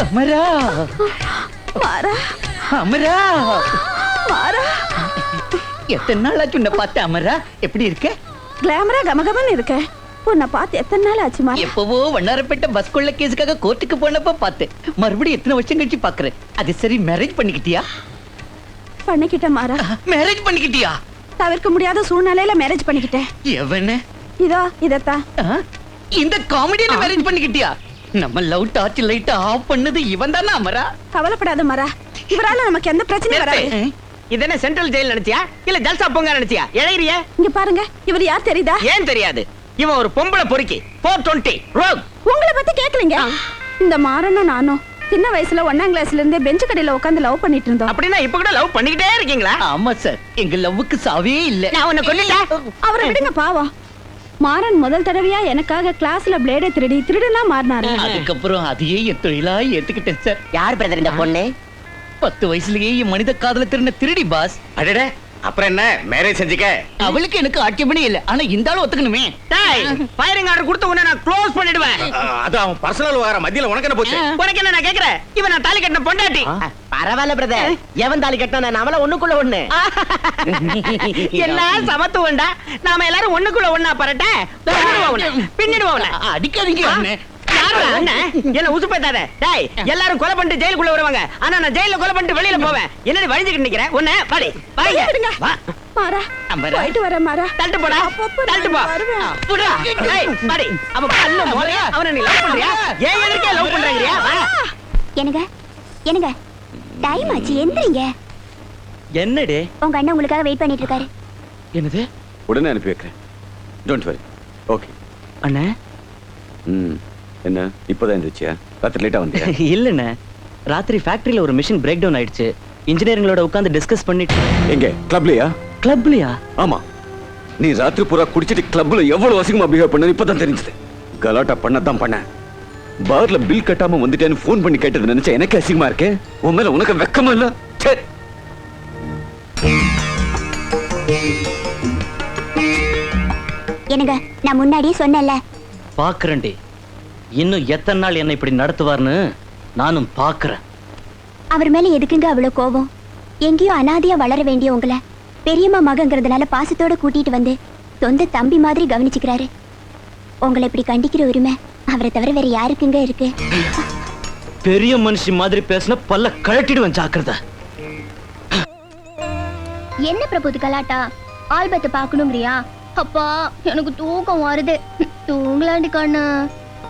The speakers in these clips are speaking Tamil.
அமரா மாறா அமரா மாறா எத்தனை நாள் ஆச்சு உன்னை பார்த்த அமரா? எப்படி இருக்க? கிளாமரா கமகமன்னு இருக்க. உன்னை பார்த்து எத்தனை நாள் ஆச்சு மாறா? எப்பவோ வண்ணாரப்பேட்டை பஸ் கொள்ள கேஸுக்காக கோர்ட்டுக்கு போனப்ப பார்த்தேன். மறுபடியும் எத்தனை வருஷம் கழிச்சு பாக்குறேன். அது சரி, மேரேஜ் பண்ணிக்கிட்டியா? பண்ணிக்கிட்டேன் மாறா. மேரேஜ் பண்ணிக்கிட்டியா? தவிர்க்க முடியாத சூழ்நிலையில மேரேஜ் பண்ணிக்கிட்டேன். எவன? இதோ இதத்தான். இந்த காமெடியில மேரேஜ் பண்ணிக்கிட்டியா? நம்ம லவ் டார்ச் லைட் ஆஃப் பண்ணது இவன் தானே அமரா? கவலைப்படாத மாறா, இவரால நமக்கு எந்த பிரச்சனையும் வராது. இது என்ன சென்ட்ரல் ஜெயில் நினைச்சியா இல்ல ஜல்சா பொங்க நினைச்சியா? இளையறிய இங்க பாருங்க, இவர் யார் தெரியுதா? ஏன் தெரியாது? இவன் ஒரு பொம்பளை பொறுக்கி 420 ரோக். உங்களை பத்தி கேட்கலீங்க. இந்த மாறனும் நானும் சின்ன வயசுல 1ஆம் கிளாஸ்ல இருந்தே பெஞ்ச் கடையில உட்கார்ந்து லவ் பண்ணிட்டு இருந்தோம். அப்படின்னா இப்ப கூட லவ் பண்ணிக்கிட்டே இருக்கீங்களா? ஆமா சார், எங்க லவ்வுக்கு சாவே இல்ல. நான் உன்னை கொல்லிட்டேன். அவரை விடுங்க பாவம். மாறன் முதல் தடவையா எனக்காக கிளாஸ்ல பிளேடை திருடுனா மாறினாரு. அதுக்கப்புறம் அதையே என் தொழிலா ஏத்துக்கிட்டேன் சார். யார் பிரதர் இந்த பொண்ணு? 10 வயசுலயே என் மனித காதல திருடின திருடி பாஸ். அடடே, அப்புறம் என்ன மேரேஜ் செஞ்சுக்க? அவளுக்கு எனக்கு ஆட்சேபணே இல்ல, ஆனா இந்த ஆளு ஒத்துக்கணுமே. டேய், ஃபயரிங் ஆர்டர் கொடுத்த உடனே நான் க்ளோஸ் பண்ணிடுவேன். அது அவன் பர்சனல் விவகாரம். மத்தியில உனக்கு என்ன போச்சு? உனக்கு என்ன நான் கேக்குறேன்? இவன் நான் தாலி கட்டின பொண்டாட்டி. பரவாயில்ல பிரதர், எவன் தாலி கட்டினா நாமல ஒண்ணுக்குள்ள ஒண்ணு. எல்லாம் சமத்துவம்டா. நாம எல்லாரும் ஒண்ணுக்குள்ள ஒண்ணா பரட்ட பின்னிடுவோம். அடிக்காதீங்க அண்ணே. என்ன உசு பேத்தாத. டேய், எல்லாரும் கொலை பண்ணிட்டு ஜெயிலுக்குள்ள வருவாங்க. ஆனா நான் ஜெயில கொலை பண்ணிட்டு வெளியில போவேன். என்னடி வழிஞ்சிட்டு நிக்கிறேன்? உன்னை வாடி வாங்க. வா மாறா, போயிட்டு வரேன் மாறா. தள்ளிட்டு போடா, தள்ளிட்டு போ. புடா. டேய், வாடி. அவ கண்ணு மோளையா? அவனை நீ லவ் பண்றியா? ஏன் எதுக்கே லவ் பண்றீங்கறியா? வா. என்னங்க டைம் ஆச்சு, எந்திரீங்க. என்னடி? உங்க அண்ணன் உங்களுக்காக வெயிட் பண்ணிட்டு இருக்காரு. என்னது? உடனே அனுப்பி வைக்கிறேன். Don't worry. ஓகே அண்ணே. என்ன இப்போதான் இருந்துச்சியா? ராத்திரி லேட்டா வந்தியா? இல்லண்ணே, ராத்திரி ஃபேக்டரியில ஒரு மிஷின் பிரேக் டவுன் ஆயிடுச்சு. இன்ஜினியரிங்களோட உட்கார்ந்து டிஸ்கஸ் பண்ணிட்டு. எங்க கிளப்லயா? கிளப்லயா? ஆமா. நீ ராத்திரி பூரா குடிச்சிட்டு கிளப்ல எவ்வளவு அசிங்கமா பிஹேவ் பண்ண இப்பதான் தெரிஞ்சது. கலாட்டா பண்ணதான் பண்ண. பார்ல பில் கட்டாம வந்துட்டேன்னு போன் பண்ணி கேட்டது நினைச்சா எனக்கு அசிங்கமா இருக்கே. உன் மேல உனக்கு வெக்கமா இல்ல? என்னங்க, நான் முன்னாடியே சொன்னேன்ல. பாக்குறேன்டி, இன்னும் எத்தனை நாள் என்ன இப்படி நடத்துவார்னு நானும் பாக்குறேன். அவர் மேல எதுக்குங்க அவ்வளவு கோபம்? எங்கேயோ அனாதையா வளர வேண்டிய உங்களை பெரியம்மா மகங்கிறதுனால பாசத்தோட கூட்டிட்டு வந்து சொந்த தம்பி மாதிரி கவனிச்சுக்கிறாரு. உங்களை இப்படி கண்டிக்கிற உரிமை அவரை தவிர வேற யாருக்குங்க இருக்கு? பெரிய மனுஷி மாதிரி பேசின பல்ல கழட்டிடுவேன், ஜாக்கிரதை. என்ன பிரபுது கலாட்டா? ஆல்பத்தை பாக்கணுங்கிறியா? அப்பா, எனக்கு தூக்கம் வருது. தூங்கலாண்டி கண்ணு.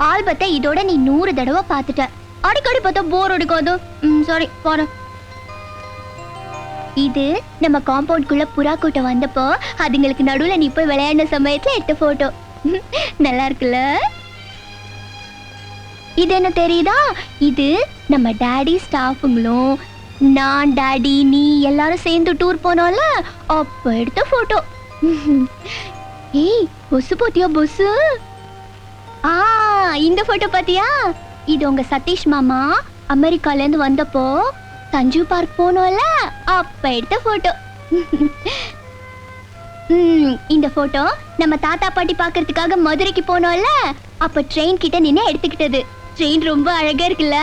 ஆல்பத்தை இதோட நீ 100 தடவை பார்த்துட்ட. அடிக்கடி பார்த்தா போர் அடிக்காது. சாரி, போறேன். இது நம்ம காம்பவுண்ட்குள்ள புறா கூட்டம் வந்தப்போ அதுங்களுக்கு நடுவுல நீ போய் விளையாடின சமயத்துல எடுத்த போட்டோ. நல்லா இருக்குல்ல? இது என்ன தெரியுதா? இது நம்ம டாடி ஸ்டாஃபுங்களும் நான், டாடி, நீ எல்லாரும் சேர்ந்து டூர் போனோம்ல, அப்ப எடுத்த போட்டோ. ஏய், பொசு போத்தியா பொசு? இந்த போட்டோ பாத்தியா? இது உங்க சதீஷ் மாமா அமெரிக்கால இருந்து வந்தப்போ சஞ்சு பார்க் போனோம்ல, அப்ப எடுத்த போட்டோ. இந்த போட்டோ நம்ம தாத்தா பாட்டி பாக்குறதுக்காக மதுரைக்கு போனோம்ல, அப்ப ட்ரெயின் கிட்ட நின்னு எடுத்துக்கிட்டது. ட்ரெயின் ரொம்ப அழகா இருக்குல்ல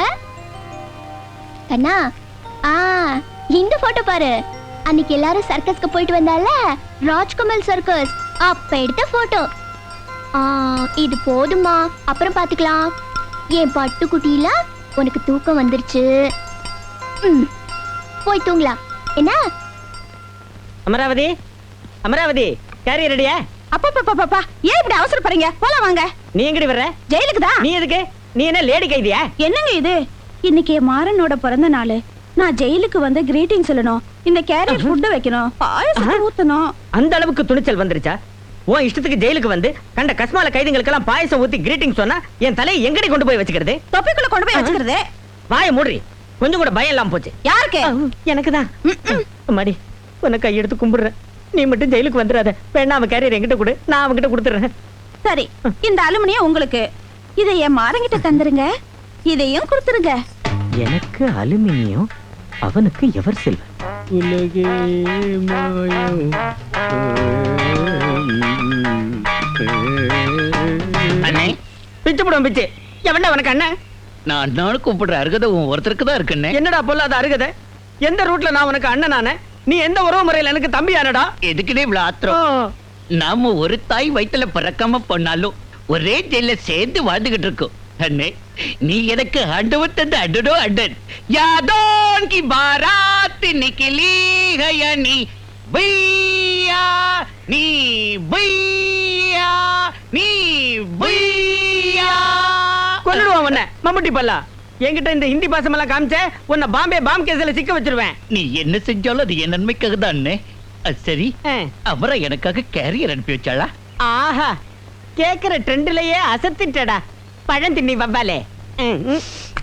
கண்ணா? இந்த போட்டோ பாரு. அன்னைக்கு எல்லாரும் சர்க்கஸ்க்கு போயிட்டு வந்தால, ராஜ்கமல் சர்க்கஸ், அப்ப எடுத்த போட்டோ. இது போதுமா? அப்புறம் பாத்துக்கலாம். என் பட்டுக்குட்டியில உனக்கு தூக்கம் வந்துருச்சு. போய் தூங்கலாம். என்ன? அமராவதி, அமராவதி, கேரியர் ரெடியா? அப்பா, ஏன் இப்படி அவசரப்படுறீங்க? போலாம் வாங்க. நீ எங்கடி வர்ற? ஜெயிலுக்கு தான். நீ எதுக்கு? நீ என்ன லேடி கைதியா? என்னங்க இது? இன்னைக்கு மாறனோட பிறந்த நாள். நான் ஜெயிலுக்கு வந்து கிரீட்டிங் சொல்லணும். இந்த கேரியர் ஃபுட் வைக்கணும், பாயாசம் ஊத்தணும். அந்த அளவுக்கு துணிச்சல் வந்துருச்சா? உன் இஷ்டத்துக்கு ஜெயிலுக்கு வந்து கண்ட கஸ்மால கைதிகளுக்கெல்லாம் பாயாசம் ஊத்தி கிரீட்டிங் சொன்னா என் தலையை எங்கடி கொண்டு போய் வச்சுக்கிறது? தொப்பிக்குள்ள கொண்டு போய் வச்சுக்கிறது. வாயை மூடி. கொஞ்சம் கூட பயம் இல்லாம போச்சு. யாருக்கு? எனக்கு தான். அம்மாடி, உன்னை கையெடுத்து கும்பிடுறேன். நீ மட்டும் ஜெயிலுக்கு வந்துடாத. வேணா அவன் கேரியர் என்கிட்ட கொடு, நான் அவன்கிட்ட கொடுத்துறேன். சரி, இந்த அலுமினியம் உங்களுக்கு. இதை என் மாறங்கிட்ட தந்துருங்க. இதையும் கொடுத்துருங்க. எனக்கு அலுமினியம், அவனுக்கு எவர் செல்வன். உலகே மாயம். அண்ணே, போடுவோம் பிச்சு. எவன்டா உனக்கு அண்ணன்? நான் அண்ணான்னு கூப்பிடுற அருகதை உன் ஒருத்தருக்கு தான் இருக்குன்னு. என்னடா பொல்லாத அருகதை? எந்த ரூட்ல நான் உனக்கு அண்ணன் நானே? நீ எந்த உறவு முறையில எனக்கு தம்பியானடா? எதுக்குனே இவ்வளவு ஆத்திரம்? நாம ஒரு தாய் வயித்துல பிறக்காம பண்ணாலும் ஒரே ஜெயில சேர்ந்து வாழ்ந்துகிட்டு இருக்கோம். அண்ணே, நீ எனக்கு ஆண்டவன் தந்த அடடோ அண்டன். யாதோன் கி பாராத் நிக்கலி ஹயனி பையா நீ பையா நீ பையா. கொன்னுடுவான் உன்னை மம்முட்டி பல்லா. என்கிட்ட இந்த ஹிந்தி பாசமெல்லாம் காமிச்ச உன்னை பாம்பே பாம் கேஸ்ல சிக்க வச்சிருவேன். நீ என்ன செஞ்சாலும் அது என் நன்மைக்காக தான் அண்ணே. அது சரி, அவரை எனக்காக கேரியர் அனுப்பி வச்சாளா? ஆஹா, கேக்குற ட்ரெண்ட்லயே அசத்திட்டடா பழம் தின்னி வவ்வாலே.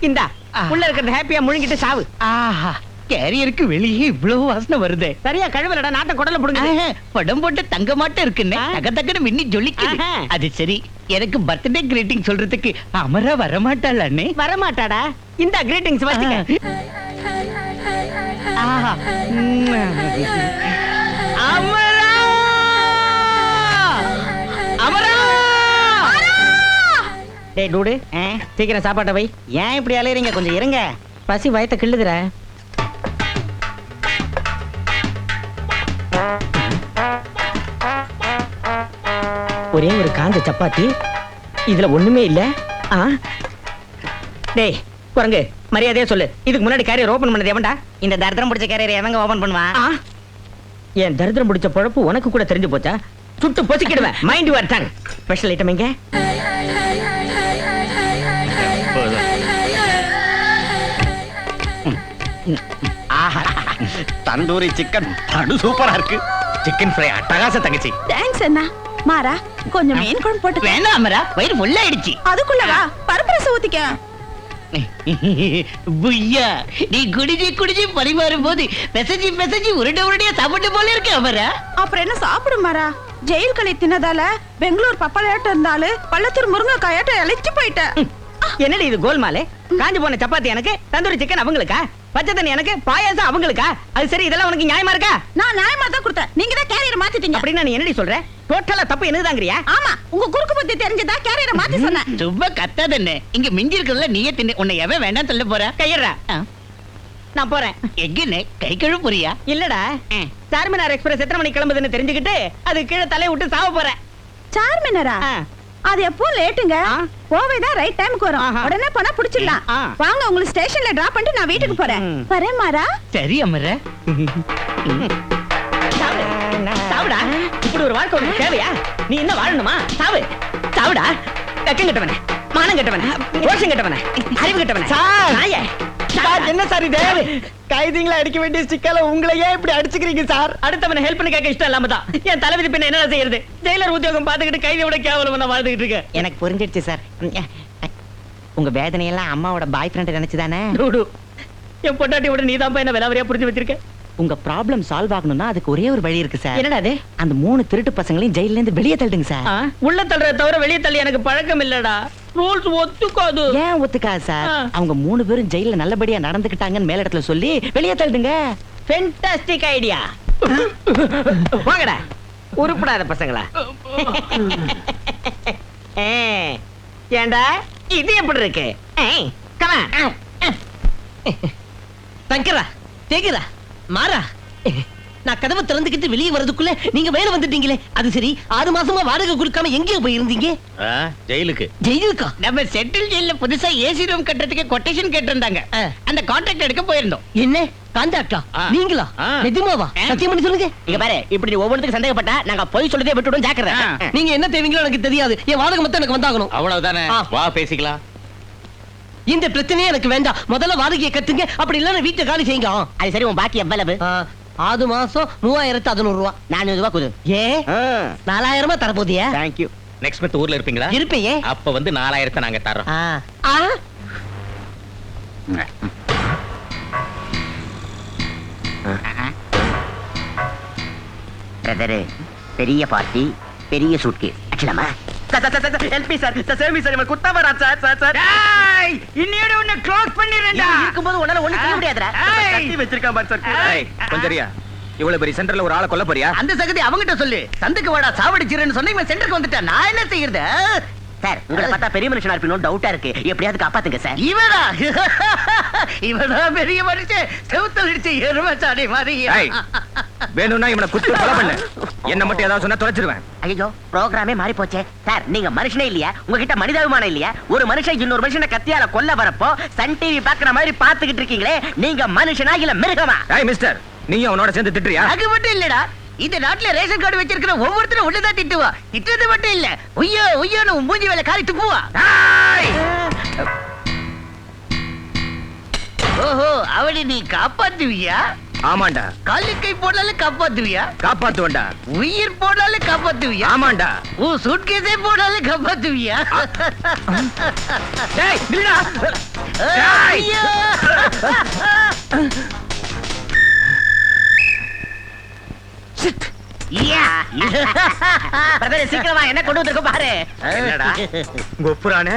இந்தா உள்ள இருக்கிறது ஹாப்பியா முழுங்கிட்டு சாவு. ஆஹா, கேரியருக்கு வெளியே இவ்வளவு வாசனை வருதே. சரியா கழுவலடா, நாட்ட குடல புடுங்க. படம் போட்டு தங்க மாட்டே இருக்குன்னு தக தகன்னு மின்னி ஜொலிக்குது. அது சரி, எனக்கு பர்த்டே கிரீட்டிங் சொல்றதுக்கு அமரா வரமாட்டாள் அண்ணே. வரமாட்டாடா, இந்த கிரீட்டிங்ஸ் வச்சுக்க. ஆஹா. அமரா அமரா. டேய் டூடு, சீக்கிரம் சாப்பாட்டை வை. ஏன் இப்படி அலையறீங்க? கொஞ்சம் இருங்க, பசி வயத்தை கிள்ளுதுற. ஒரே ஒரு காஞ்ச சப்பாத்தி, இதுல ஒண்ணுமே இல்ல. டேய் குரங்கு, மரியாதையா சொல்லு, இதுக்கு முன்னாடி கேரியர் ஓபன் பண்ணது எவன்டா? இந்த தரித்திரம் பிடிச்ச கேரியர் எவங்க ஓபன் பண்ணுவான்? என் தரித்திரம் பிடிச்ச பொழப்பு உனக்கு கூட தெரிஞ்சு போச்சா? சுட்டு பொசிக்கிடுவேன். Mind your tongue. Special item எங்க? தந்தூரி சிக்கன் படு சூப்பரா இருக்கு. சிக்கன் ஃப்ரை அட்டகாச தங்கச்சி. தேங்க்ஸ் அண்ணா. மாறா, கொஞ்சம் மீன் குழம்பு போட்டு. வேணாம் அமரா, வயிறு ஃபுல் ஆயிடுச்சு. அதுக்குள்ள வா, பருப்பு ரசம் ஊத்திக்க. புய்யா, நீ குடிச்சு குடிச்சு பரிமாறும் போது பெசஞ்சி பெசஞ்சி உருண்டையா சாப்பிட்டு போல இருக்கு அமரா. அப்புறம் என்ன சாப்பிடு மாறா? ஜெயில் களி தின்னதால பெங்களூர் பப்பளையாட்டம் இருந்தாலும் பள்ளத்தூர் முருங்கைக்காயாட்டம் இழைச்சு போயிட்டேன். என்னடி இது கோல்மாலே? காஞ்சி போன சப்பாத்தி எனக்கு, தந்தூரி சிக்கன் அவங்களுக்கா, பச்சை தண்ணி எனக்கு, பாயாசம் அவங்களுக்கா? அது சரி, இதெல்லாம் உனக்கு நியாயமா இருக்கா? நான் நியாயமா தான் கொடுத்தேன், நீங்க தான் கேரியரை மாத்திட்டீங்க. அப்படின்னா நீ என்னடி சொல்ற? டோட்டலா தப்பு என்னதாங்கறியா? ஆமா, உங்க குறுக்கு புத்தி தெரிஞ்சதா கேரியரை மாத்தி சொன்னேன். சும்மா கத்தாதண்ணே, இங்க மிஞ்சி இருக்கிறதுல நீயே தின்னு. உன்னை எவன் வேண்டாம் சொல்ல போற? கையறா, நான் போறேன். எங்கன்னு கை கழுவு போறியா? இல்லடா, சார்மினார் எக்ஸ்பிரஸ் எத்தனை மணிக்கு கிளம்புதுன்னு தெரிஞ்சுக்கிட்டு அது கீழே தலையை விட்டு சாவ போறேன். சார்மினரா? அது எப்போ லேட்டுங்க. கோவை தான் ரைட் டைமுக்கு வரும். உடனே போனா புடிச்சிடலாம். வாங்க, உங்களுக்கு ஸ்டேஷன்ல டிராப் பண்ணிட்டு நான் வீட்டுக்கு போறேன். வரேன் மாறா. சரி அமரா. சாவுடா, இப்படி ஒரு வாழ்க்கை உனக்கு தேவையா? நீ என்ன வாழணுமா? சாவு, சாவுடா. வெக்கம் கட்டவனே, மானம் கட்டவனே, ரோஷம் கட்டவனே, அறிவு கட்டவனே. நாயே, என்ன சார் இது? கைதிங்களை அடிக்க வேண்டிய ஸ்டிக்கால உங்களையே இப்படி அடிச்சுக்கிறீங்க சார். அடுத்தவனை ஹெல்ப் பண்ண கேட்க இஷ்டம் இல்லாம தான் என் தலைவிதி பின்ன என்ன செய்யறது? ஜெயிலர் உத்தியோகம் பாத்துக்கிட்டு கைதியோட கேவலம் நான் வாழ்ந்துகிட்டு இருக்கேன். எனக்கு புரிஞ்சிடுச்சு சார். உங்க வேதனையெல்லாம் அம்மாவோட பாய் ஃப்ரெண்ட் நினைச்சுதானே? என் பொண்டாட்டியோட நீ தான் என்ன விலாவரியா புரிஞ்சு வச்சிருக்க. உங்க ப்ராப்ளம் சால்வ் ஆகணும்னா அதுக்கு ஒரே ஒரு வழி இருக்கு சார். என்னடா அது? அந்த 3 திருட்டு பசங்களையும் ஜெயில இருந்து வெளியே தள்ளுங்க சார். உள்ள தள்ளுறத தவிர வெளியே தள்ளி எனக்கு பழக்கம் இல்லடா. ரூல்ஸ் ஒத்துக்காது. ஏன் ஒத்துக்காது சார்? அவங்க 3 பேரும் ஜெயில நல்லபடியா நடந்துக்கிட்டாங்கன்னு மேல இடத்துல சொல்லி வெளியே தள்ளுங்க. Fantastic idea. வாங்கடா உருப்படாத பசங்களா. ஏண்டா இது எப்படி இருக்கு? தங்கரா தேகிறா மாறா, நான் கதவை திறந்துக்கிட்டு வெளியே வரதுக்குள்ள நீங்க வேலை வந்துட்டீங்களே. அது சரி, 6 மாசமா வாடகை கொடுக்காம எங்கேயோ போயிருந்தீங்க? ஜெயிலுக்கு. ஜெயிலுக்கா? நம்ம செட்டில் ஜெயில புதுசா ஏசி ரூம் கட்டுறதுக்கு கொட்டேஷன் கேட்டிருந்தாங்க. அந்த கான்ட்ராக்ட் எடுக்க போயிருந்தோம். என்ன கான்ட்ராக்டா? நீங்களா? நிஜமாவா? சத்தியம் பண்ணி சொல்லுங்க. இங்க பாரு, இப்படி ஒவ்வொருத்துக்கு சந்தேகப்பட்டா நாங்க போய் சொல்றதே விட்டுடும். ஜாக்கிரதை. நீங்க என்ன தேவீங்களோ எனக்கு தெரியாது. என் வாடகை மொத்தம் எனக்கு வந்தாகணும். அவ்வளவுதானே, வா பேசிக்கலாம். இந்த பிரச்சனையே எனக்கு வேண்டாம். முதல்ல வாடகையை கட்டுங்க, அப்படி இல்லன்னா வீட்டை காலி செய்யுங்க. அது சரி, உன் பாக்கி எவ்வளவு? 6 மாசம் 3600 ரூபா. 400 ரூபா கொடு. ஏ 4000 தரப்போதியா? தேங்க்யூ. நெக்ஸ்ட் மந்த் ஊர்ல இருப்பீங்களா? இருப்பேன். அப்ப வந்து 4000 நாங்க தரோம். பிரதர், பெரிய பார்ட்டி, பெரிய சூட்கேஸ். அச்சலாமா? எல்பி சார், சேமி சார், இவன் குத்தா வரா சார். டேய், இன்னியோட உன்னை க்ளோஸ் பண்ணிரேன்டா. இருக்கும்போது உன்னால ஒண்ணு செய்ய முடியாதுடா. கட்டி வச்சிருக்கான் பார் சார். ஏய் கொஞ்சரியா, இவ்வளவு பெரிய சென்டர்ல ஒரு ஆளை கொல்ல போறியா? அந்த சகதி அவங்கிட்ட சொல்லு. சந்துக்கு வாடா சாவடிச்சிரேன்னு சொன்னா இவன் சென்டருக்கு வந்துட்டான். நான் என்ன செய்யறது? சார் உங்களை பார்த்தா பெரிய மனுஷனா இருப்பீங்க டவுட்டா இருக்கு எப்படியாவது காப்பாத்துங்க சார் இவனா இவனா பெரிய மனுஷன் செவுத்தல் அடிச்சு எருமச்சாடி மாதிரி வேணும்னா இவனை குத்து கொலை பண்ணு என்ன மட்டும் ஏதாவது சொன்னா தொலைச்சிருவேன் ஐயோ ப்ரோகிராமே மாறி போச்சே சார் நீங்க மனுஷனே இல்லையா உங்ககிட்ட மனிதாபிமானம் இல்லையா ஒரு மனுஷன் இன்னொரு மனுஷனை கத்தியால கொல்ல வரப்போ சன் டிவி பாக்குற மாதிரி பாத்துக்கிட்டு இருக்கீங்களே நீங்க மனுஷனா இல்ல மிருகமா மிஸ்டர் நீயும் அவனோட சேர்ந்து திட்டுறியா அது மட்டும் இல்லடா இந்த நாட்டுல ரேஷன் கார்டு வச்சிருக்கிற ஒவ்வொருத்தரும் உள்ளதான் திட்டுவா திட்டுறது மட்டும் இல்ல உய்யோ உய்யோன்னு மூஞ்சி வேலை காரி துப்புவா ஓஹோ அவனை நீ காப்பாத்துவியா ஆமாண்டா காலிக்கை போடாலும் காப்பாத்துவியா காப்பாத்துவண்டா உயிர் போடாலும் காப்பாத்துவியா ஆமாண்டா உன் சூட்கேஸே போடாலும் காப்பாத்துவியா டேய் நில்லுடா ஐயோ சீக்கிரமா என்ன கொண்டு வந்திருக்க பாரு என்னடா கொப்புரானே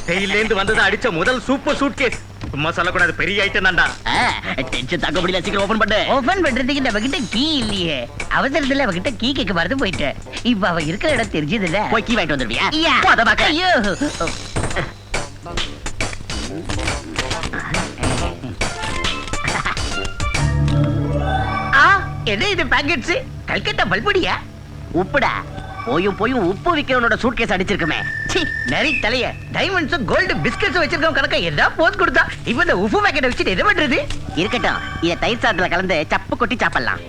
கையில இருந்து வந்தது அடிச்ச முதல் சூப்பர் சூட்கேஸ் சும்மா சொல்லக்கூடாது பெரிய ஐட்டம் தான்டா டென்ஷன் தாக்க முடியல சீக்கிரம் ஓபன் பண்ணு ஓபன் பண்றதுக்கு நம்ம கிட்ட கீ இல்லையே அவசரத்துல அவகிட்ட கீ கேட்க மறந்து போயிட்டேன் இப்ப அவ இருக்கிற இடம் தெரிஞ்சது இல்ல போய் கீ வாங்கிட்டு வந்துருவியா அத பாக்க ஐயோ என்ன இது பாக்கெட்ஸ் கல்கத்தா பல்படியா உப்புடா போயும் போயும் உப்பு விக்கிறவனோட சூட்கேஸ் அடிச்சிருக்குமே நரி தலைய டைமண்ட்ஸும் கோல்டு பிஸ்கட்ஸ் வச்சிருக்கோம் கணக்கா என்ன போத் கொடுத்தா இப்ப இந்த உப்பு பாக்கெட்டை வச்சுட்டு என்ன பண்றது இருக்கட்டும் இத தயிர் சாதத்துல கலந்து சப்பு கொட்டி சாப்பிடலாம்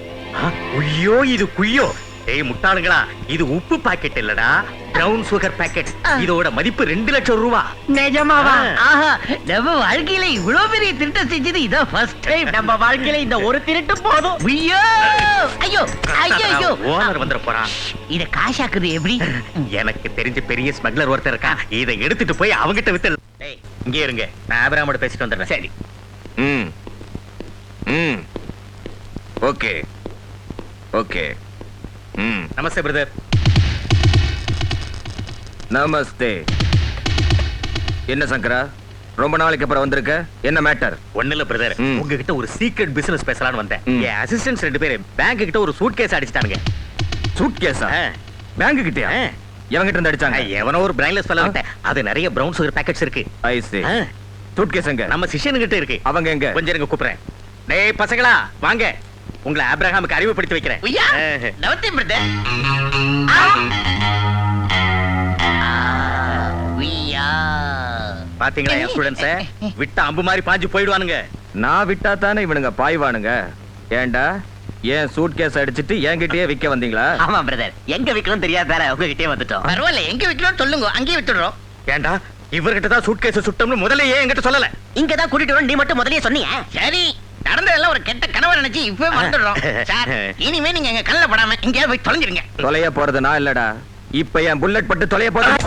ஐயோ இது குய்யோ ஏய் முட்டாளுங்களா இது உப்பு பாக்கெட் இல்லடா பிரவுன் சுகர் பாக்கெட் இதோட மதிப்பு 2 லட்சம் ரூபாய் நிஜமாவா ஆஹா நம்ம வாழ்க்கையில இவ்வளவு பெரிய திருட்டு செஞ்சது இதான் ஃபர்ஸ்ட் டைம் நம்ம வாழ்க்கையில இந்த ஒரு திருட்டு போதும் ஐயோ ஐயோ ஐயோ ஐயோ ஓனர் வந்துற போறான் இத காசாக்குது எப்படி எனக்கு தெரிஞ்ச பெரிய ஸ்மக்லர் ஒருத்தர் இருக்கான் இதை எடுத்துட்டு போய் அவங்கிட்ட வித்து டேய் இங்க இருங்க நான் ஆபிரகாமோட பேசிட்டு வந்துடுறேன் சரி ஓகே ஓகே நமஸ்தே பிரதர் நமஸ்தே. என்ன சங்கரா ரொம்ப நாளைக்கு அப்புறம் வந்திருக்க? என்ன மேட்டர்? ஒண்ணு இல்ல பிரதர், உங்ககிட்ட ஒரு சீக்ரெட் பிசினஸ் பேசலாம்னு வந்தேன். என் அசிஸ்டன்ட்ஸ் 2 பேர் பேங்க் கிட்ட ஒரு சூட்கேஸ் அடிச்சிட்டானுங்க. சூட்கேஸா? பேங்க் கிட்டயா? எவங்கிட்ட இருந்து அடிச்சாங்க? எவனோ ஒரு பிரைன்லெஸ் ஃபெல்லோ கிட்ட. அது நிறைய பிரவுன் சுகர் பாக்கெட்ஸ் இருக்கு. ஐ சீ. சூட்கேஸ் எங்க? நம்ம சிஷ்யன் கிட்ட இருக்கு. அவங்க எங்க? கொஞ்சம் இருங்க கூப்பிடுறேன். டேய் பசங்களா வாங்க, உங்களை ஆபிரகாமுக்கு அறிமுகப்படுத்தி வைக்கிறேன். உய்யா நவத்தி பிரதர். பாத்தீங்களா என் ஸ்டூடண்ட்ஸ் விட்ட அம்பு மாதிரி பாஞ்சு போயிடுவானுங்க. நான் விட்டா தானே இவனுங்க பாய்வானுங்க. ஏண்டா ஏன் சூட்கேஸ் அடிச்சிட்டு என்கிட்டயே விக்க வந்தீங்களா? ஆமா பிரதர், எங்க விக்கணும் தெரியாதார உங்ககிட்டயே வந்துட்டோம். பரவாயில்ல, எங்க விக்கணும் சொல்லுங்க, அங்கேயே விட்டுடுறோம். ஏண்டா இவர்கிட்ட தான் சூட்கேஸ் சுட்டோம்னு முதல்ல ஏன் என்கிட்ட சொல்லல? இங்க தான் கூட்டிட்டு வர நீ மட்டும் முதல்லயே சொன்னீங்க. சரி, நடந்ததெல்லாம் ஒரு கெட்ட கனவு நினைச்சு இப்பவே மறந்துடுறோம். சார் இனிமே நீங்க எங்க கண்ணுல படாம இங்கேயாவது போய் தொலைஞ்சிருங்க. தொலைய போறது நான் இல்லடா, இப்ப என் புல்லட் பட்டு தொலைய போறது.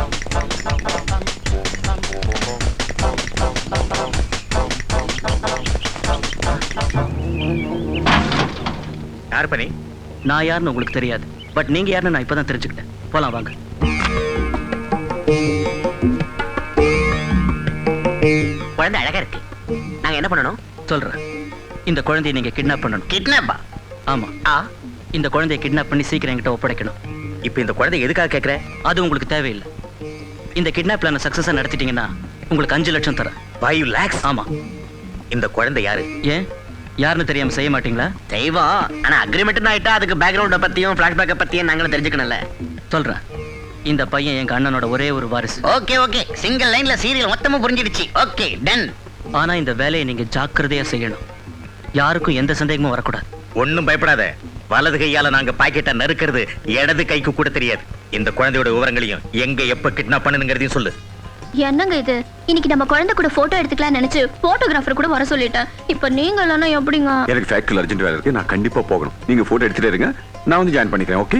யார் பண்ணி? நான் யாருன்னு உங்களுக்கு தெரியாது, பட் நீங்க யாருன்னு நான் இப்பதான் தெரிஞ்சுக்கிட்டேன். போலாம் வாங்க. குழந்தை அழகா இருக்கு. நாங்க என்ன பண்ணணும்? சொல்றேன். இந்த குழந்தையை நீங்க கிட்னாப் பண்ணணும். கிட்னாப்பா? ஆமா. இந்த குழந்தையை கிட்னாப் பண்ணி சீக்கிரம் என்கிட்ட ஒப்படைக்கணும். இப்ப இந்த குழந்தை எதுக்காக கேக்குற? அது உங்களுக்கு தேவையில்லை. இந்த கிட்னாப் பிளான சக்சஸா நடத்திட்டீங்கன்னா உங்களுக்கு 5 லட்சம் தரேன். 5 lakhs? ஆமா. இந்த குழந்தை யாரு? ஏன் யாருன்னு தெரியாம செய்ய மாட்டீங்களா? செய்வோம், ஆனா அக்ரிமெண்ட் ஆயிட்டா அதுக்கு பேக்ரவுண்ட பத்தியும் பிளாஷ்பேக்க பத்தியும் நாங்களும் தெரிஞ்சுக்கணும்ல. சொல்றேன். இந்த பையன் எங்க அண்ணனோட ஒரே ஒரு வாரிசு. ஓகே ஓகே, சிங்கிள் லைன்ல சீரியல் மொத்தமும் புரிஞ்சிடுச்சு. Okay done. ஆனா இந்த வேலையை நீங்க ஜாக்கிரதையா செய்யணும். யாருக்கும் எந்த சந்தேகமும் வரக்கூடாது. ஒண்ணும் பயப்படாத. வலது கையால நாங்க பாக்கெட்டை நறுக்கிறது இடது கைக்கு கூட தெரியாது. இந்த குழந்தையோட விவரங்களையும் எங்க எப்ப கிட்னாப் பண்ணுங்கிறதையும் சொல்லு. என்னங்க இது? இன்னைக்கு நம்ம குழந்தை கூட போட்டோ எடுத்துக்கலாம் நினைச்சு போட்டோகிராஃபர் கூட வர சொல்லிட்டேன். இப்ப நீங்க இல்லனா எப்படிங்க? எனக்கு ஃபேக்டரியில் அர்ஜென்ட் வேலை இருக்கு, நான் கண்டிப்பா போகணும். நீங்க போட்டோ எடுத்துட்டே இருங்க, நான் வந்து ஜாயின் பண்ணிக்கிறேன். Okay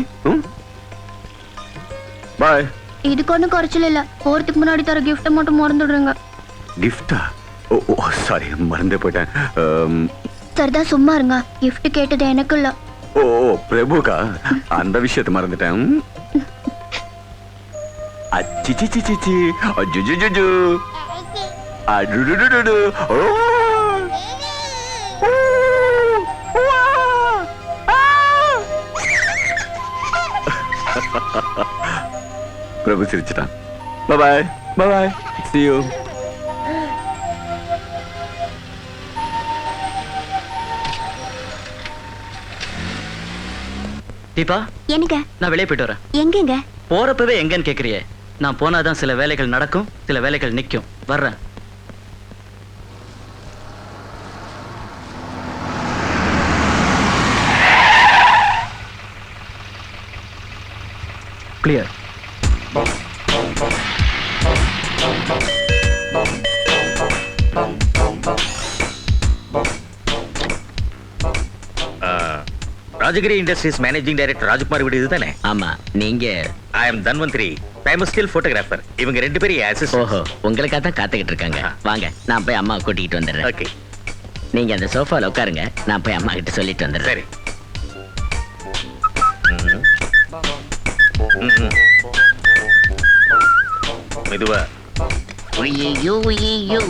bye. இதுக்கு ஒன்றும் குறைச்சல இல்ல. போறதுக்கு முன்னாடி தர கிஃப்ட் மட்டும் மறந்துடுறீங்க. கிஃப்டா? ஓ சாரி, மறந்தே போயிட்டேன். சரிதான், சும்மா இருங்க. கிஃப்ட் கேட்டது எனக்கு இல்ல. ஓ பிரபுக்கா, அந்த விஷயத்தை மறந்துட்டேன். அச்சிச்சிச்சிச்சி அஜுஜுஜுஜு அடுடுடுடு ஓ பிரபு சிரிச்சிட்டான். Bye-bye. Bye-bye. See you. Deepa எனக்கு நான் வெளியே போயிட்டு வரேன். எங்கங்க? போறப்பவே எங்கன்னு கேக்குறியே? நான் போனாதான் சில வேலைகள் நடக்கும், சில வேலைகள் நிக்கும். வர்றேன். Clear. Rajagiri industries managing director Rajkumar வீடு இதுதானே? ஆமா, நீங்க? ஐ அம் தன்வந்திரி, ஃபேமஸ் ஸ்டில் போட்டோகிராஃபர். இவங்க ரெண்டு பேரும் அசிஸ்டன்ட். ஓஹோ, உங்களுக்காக தான் காத்துக்கிட்டு இருக்காங்க. வாங்க, நான் போய் அம்மா கூட்டிகிட்டு வந்துடுறேன். ஓகே, நீங்க அந்த சோஃபால உட்காருங்க, நான் போய் அம்மா கிட்ட சொல்லிட்டு வந்துடுறேன். சரி. மெதுவா. உய்யோ உய்யோ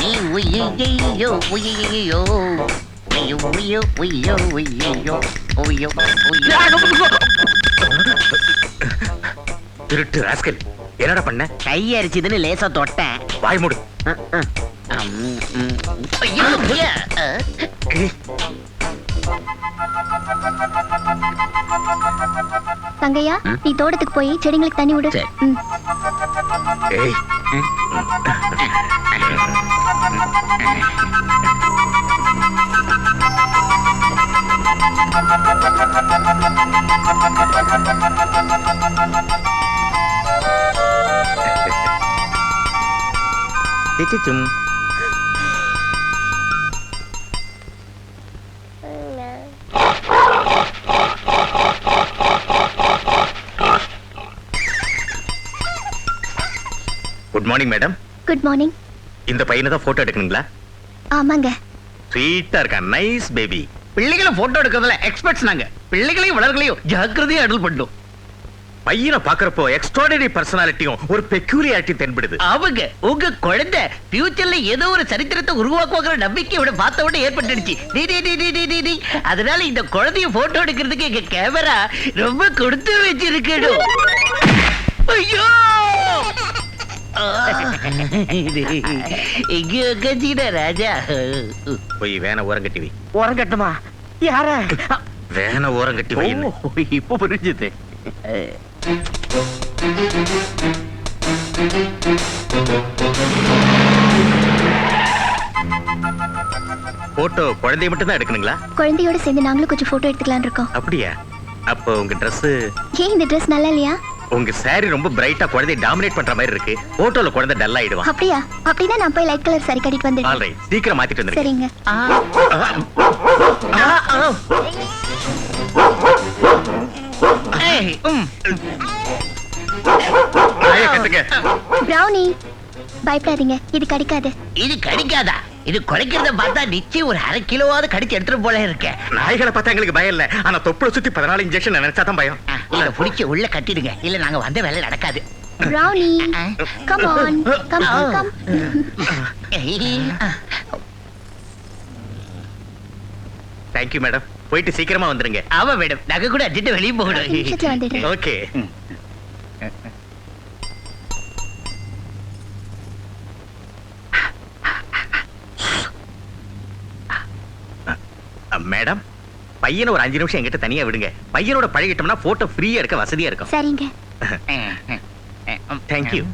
நீ உய்யோ உய்யோ உய்யோ உய்யோ உய்யோ உய்யோ உய்யோ உய்யோ. திருட்டு ராஸ்கல், என்னடா பண்ண? கையரிச்சதுன்னு லேசா தொட்டேன். வாய் மூடு. ஐயோ, ஐயா. தங்கையா, நீ தோட்டத்துக்கு போய் செடிங்களுக்கு தண்ணி விடு. சரி. ம். ஏய், சிச்சிச்சும். Good morning madam. Good morning. இந்த பையனை தான் போட்டோ எடுக்கணுங்களா? ஆமாங்க. ஸ்வீட்டா இருக்கான், நைஸ் பேபி. பிள்ளைகளை போட்டோ எடுக்கிறதுல எக்ஸ்பர்ட்ஸ் நாங்க. பிள்ளைகளையும் வளர்களையும் ஜாக்கிரதையா அடல் பண்ணும். பையனை பாக்குறப்போ எக்ஸ்ட்ராடினரி பர்சனாலிட்டியும் ஒரு பெக்யூலியாரிட்டி தென்படுது. அவங்க உங்க குழந்தை ஃபியூச்சர்ல ஏதோ ஒரு சரித்திரத்தை உருவாக்குவாங்கிற நம்பிக்கை விட பார்த்த உடனே ஏற்பட்டுடுச்சு. அதனால இந்த குழந்தைய போட்டோ எடுக்கிறதுக்கு எங்க கேமரா ரொம்ப கொடுத்து வச்சிருக்கணும். ஐயோ, எங்க உட்காந்துக்கிட்ட ராஜா. போய் வேன ஓரங்கட்டி வை. உரங்கட்டுமா? யார? வேன ஓரங்கட்டி வை. இப்ப புரிஞ்சுது. போட்டோ குழந்தைய மட்டும் தான் எடுக்கணுங்களா? குழந்தையோட சேர்ந்து நாங்களும் கொஞ்சம் போட்டோ எடுத்துக்கலாம்னு இருக்கோம். அப்படியா? அப்போ உங்க Dress, ஏன் இந்த ட்ரெஸ் நல்லா இல்லையா? உங்க saree ரொம்ப பிரைட்டா குழந்தைய டாமினேட் பண்ற மாதிரி இருக்கு. போட்டோல குழந்தை டல் ஆயிடுவான். அப்படியா? அப்படின்னா நான் போய் லைட் கலர் சாரி கட்டிட்டு வந்துடுறேன். ஆல்ரைட், சீக்கிரம் மாத்திட்டு வந்துருங்க. சரிங்க. ஆயா, கத்துங்க. பிரவுனி, பயப்படாதீங்க, இது கிடைக்காது. இது கடிக்காதா? இது குறைக்கிறத பார்த்தா நிச்சயம் ஒரு 1/2 கிலோவாவது கடிச்சு எடுத்துட்டு போல இருக்க. நாய்களை பார்த்தா எங்களுக்கு பயம் இல்ல, ஆனா தொப்புளை சுத்தி 14 இன்ஜெக்ஷன் நினைச்சா தான் பயம். இத புடிச்சு உள்ள கட்டிடுங்க, இல்ல நாங்க வந்த வேலை நடக்காது. Brownie, come on, come come. Thank you madam. போயிட்டு சீக்கிரமா வந்துருங்க. ஆமா மேடம், நாங்க கூட அடிட்டு வெளியே போகணும். நிமிஷத்துல வந்துடுறேன். ஓகே. மேடம், பையனை ஒரு 5 நிமிஷம் என்கிட்ட தனியா விடுங்க. பையனோட பழகிட்டோம்னா போட்டோ ஃப்ரீயா எடுக்க வசதியா இருக்கும். சரிங்க. தேங்க்யூ.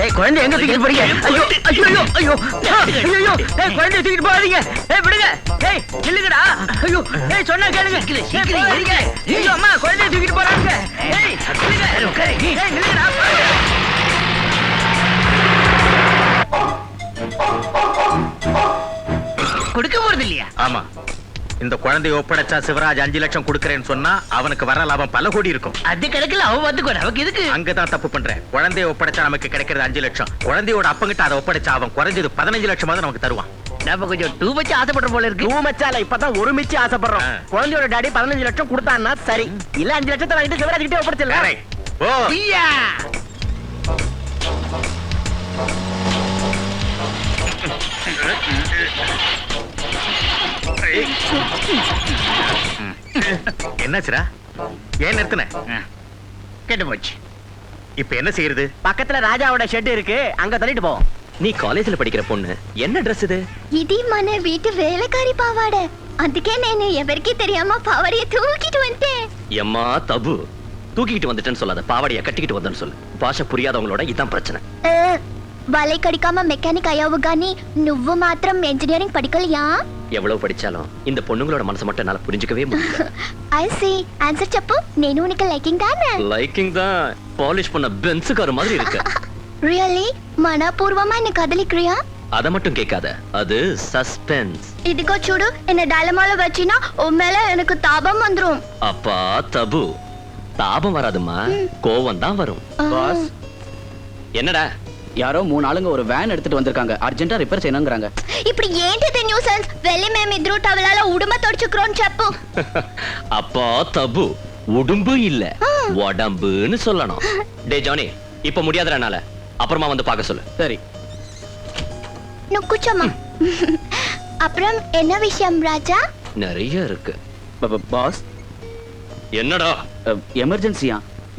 ஏய், குழந்தை எங்க தூக்கிட்டு போறீங்க? ஐயோ ஐயோ ஐயோ ஐயோ ஐயோ. ஏய், குழந்தை தூக்கிட்டு போகாதீங்க. ஏய், விடுங்க. ஏய், நில்லுங்கடா. ஐயோ, ஏய், சொன்னா கேளுங்க. சீக்கிரம் ஏறிங்க. ஐயோ அம்மா, குழந்தை தூக்கிட்டு போறாங்க. ஏய், நில்லுங்க. ஏய், நில்லுங்கடா. கொடுக்க போறது இல்லையா? ஆமா, இந்த குழந்தையை ஒப்படைச்சா சிவராஜ் 5 லட்சம் கொடுக்கறேன்னு சொன்னா அவனுக்கு வர லாபம் பல கோடி இருக்கும். அது கணக்குல அவன் வந்துக்கோ, நமக்கு எதுக்கு? அங்கதான் தப்பு பண்றேன். குழந்தையை ஒப்படைச்சா நமக்கு கிடைக்கிறது 5 லட்சம். குழந்தையோட அப்பங்கிட்ட அதை ஒப்படைச்சா அவன் குறைஞ்சது 15 லட்சமாவது நமக்கு தருவான். நம்ம கொஞ்சம் டூ மச்சு ஆசைப்படுற போல இருக்கு. டூ மச்சால இப்பதான் ஒரு மிச்சு ஆசைப்படுறோம். குழந்தையோட டாடி 15 லட்சம் கொடுத்தான்னா சரி, இல்ல 5 லட்சத்தை வாங்கிட்டு சிவராஜ் கிட்டே ஒப்படைச்சிடலாம். Correct. ஓ ஐயா. என்னாச்சுடா? ஏன் நிறுத்தின? கெட்டு போச்சு. இப்ப என்ன செய்யறது? பக்கத்துல ராஜாவோட ஷெட் இருக்கு, அங்க தள்ளிட்டு போவோம். நீ காலேஜ்ல படிக்கிற பொண்ணு, என்ன ட்ரெஸ் இது? ఇది మన வீட்டு வேலைக்காரி பாவாடை. అందుకే నేను ఎవరికి தெரியாம பாவாடைய தூக்கிட்டு வந்துட்டேன். எம்மா தபு, தூக்கிட்டு வந்துட்டேன்னு சொல்லாத, பாவாடைய கட்டிக்கிட்டு வந்தேன்னு சொல்லு. பாஷை புரியாதவங்களோட இதான் பிரச்சனை. வலை கடிக்காம மெக்கானிக் அయ్యావు గాని నువ్వు మాత్రం ఇంజనీరింగ్ படிக்கலையா? எவ்வளவு படிச்சாலும் இந்த பொண்ணுங்களோட மனசை மட்டும் என்னால புரிஞ்சுக்கவே முடியல. ஐ see ஆன்சர் చెప్పు. నేను உனக்கு லைக்கிங் தானே? லைக்கிங் தான். பாலிஷ் பண்ண பென்ஸ் கார் மாதிரி இருக்கு. ரியலி மனப்பூர்வமா என்ன காதலிக்கிறியா? அத மட்டும் கேட்காத, அது சஸ்பென்ஸ். ఇదిగో చూడు, என்ன డైలమాలో வச்சினா உன் மேல எனக்கு தாபம் வந்துரும். அப்பா தபு, தாபம் வராதுமா, கோவம் தான் வரும். பாஸ், என்னடா? யாரோ 3 ஆளுங்க ஒரு வேன் எடுத்துட்டு வந்திருக்காங்க, அர்ஜென்ட்டா ரிப்பேர் செய்யணும்ங்கறாங்க. ఇప్పుడు ఏంటిది న్యూసెన్స్? వెళ్ళి మేము ఇద్దరు టవలాల ఉడుమ తొడుచుకురోని చెప్పు. அப்பா தபு, உடும்பு இல்ல உடம்புன்னு சொல்லணும். டே ஜானி, இப்ப முடியாதறனால அப்புறமா வந்து பார்க்க சொல்லு. சரி. నువ్వు కూర్చోమ్మా. அப்புறம் என்ன விஷயம் ராஜா? நிறைய இருக்கு. பாஸ், என்னடா? எமர்ஜென்சியா,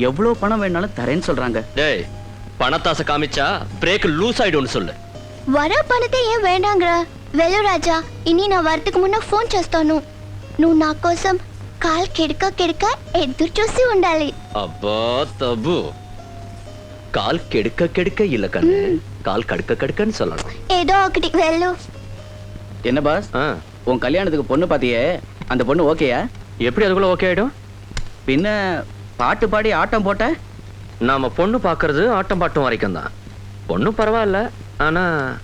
எவ்வளவு பணம் வேணாலும் தரேன்னு சொல்றாங்க. டேய், பணத்தாசை காமிச்சா பிரேக் லூஸ் ஆயிடும்னு சொல்லு. వర పనితే ఏం వేண்டாంగ్రా. వెళ్ళు రాజా, ఇన్ని నా వర్తకు మున్న ఫోన్ చేస్తాను. నువ్వు నా కోసం కాల్ కిడక ఎదురు చూసి ఉండాలి. அப்பா தபு, கால் கெடுக்க இல்ல கண்ணு, கால் கடுக்கன்னு சொல்லணும். ఏదో ఒకటి వెళ్ళు. என்ன பாஸ், உன் கல்யாணத்துக்கு பொண்ணு பாத்தியே, அந்த பொண்ணு ஓகேயா? எப்படி அதுக்குள்ள ஓகே ஆயிடும்? பின்ன பாட்டு பாடி ஆட்டம் போட்ட? நாம பொண்ணு பாக்குறது ஆட்டம் பாட்டம் வரைக்கும் தான். பொண்ணு பரவாயில்ல, ஆனா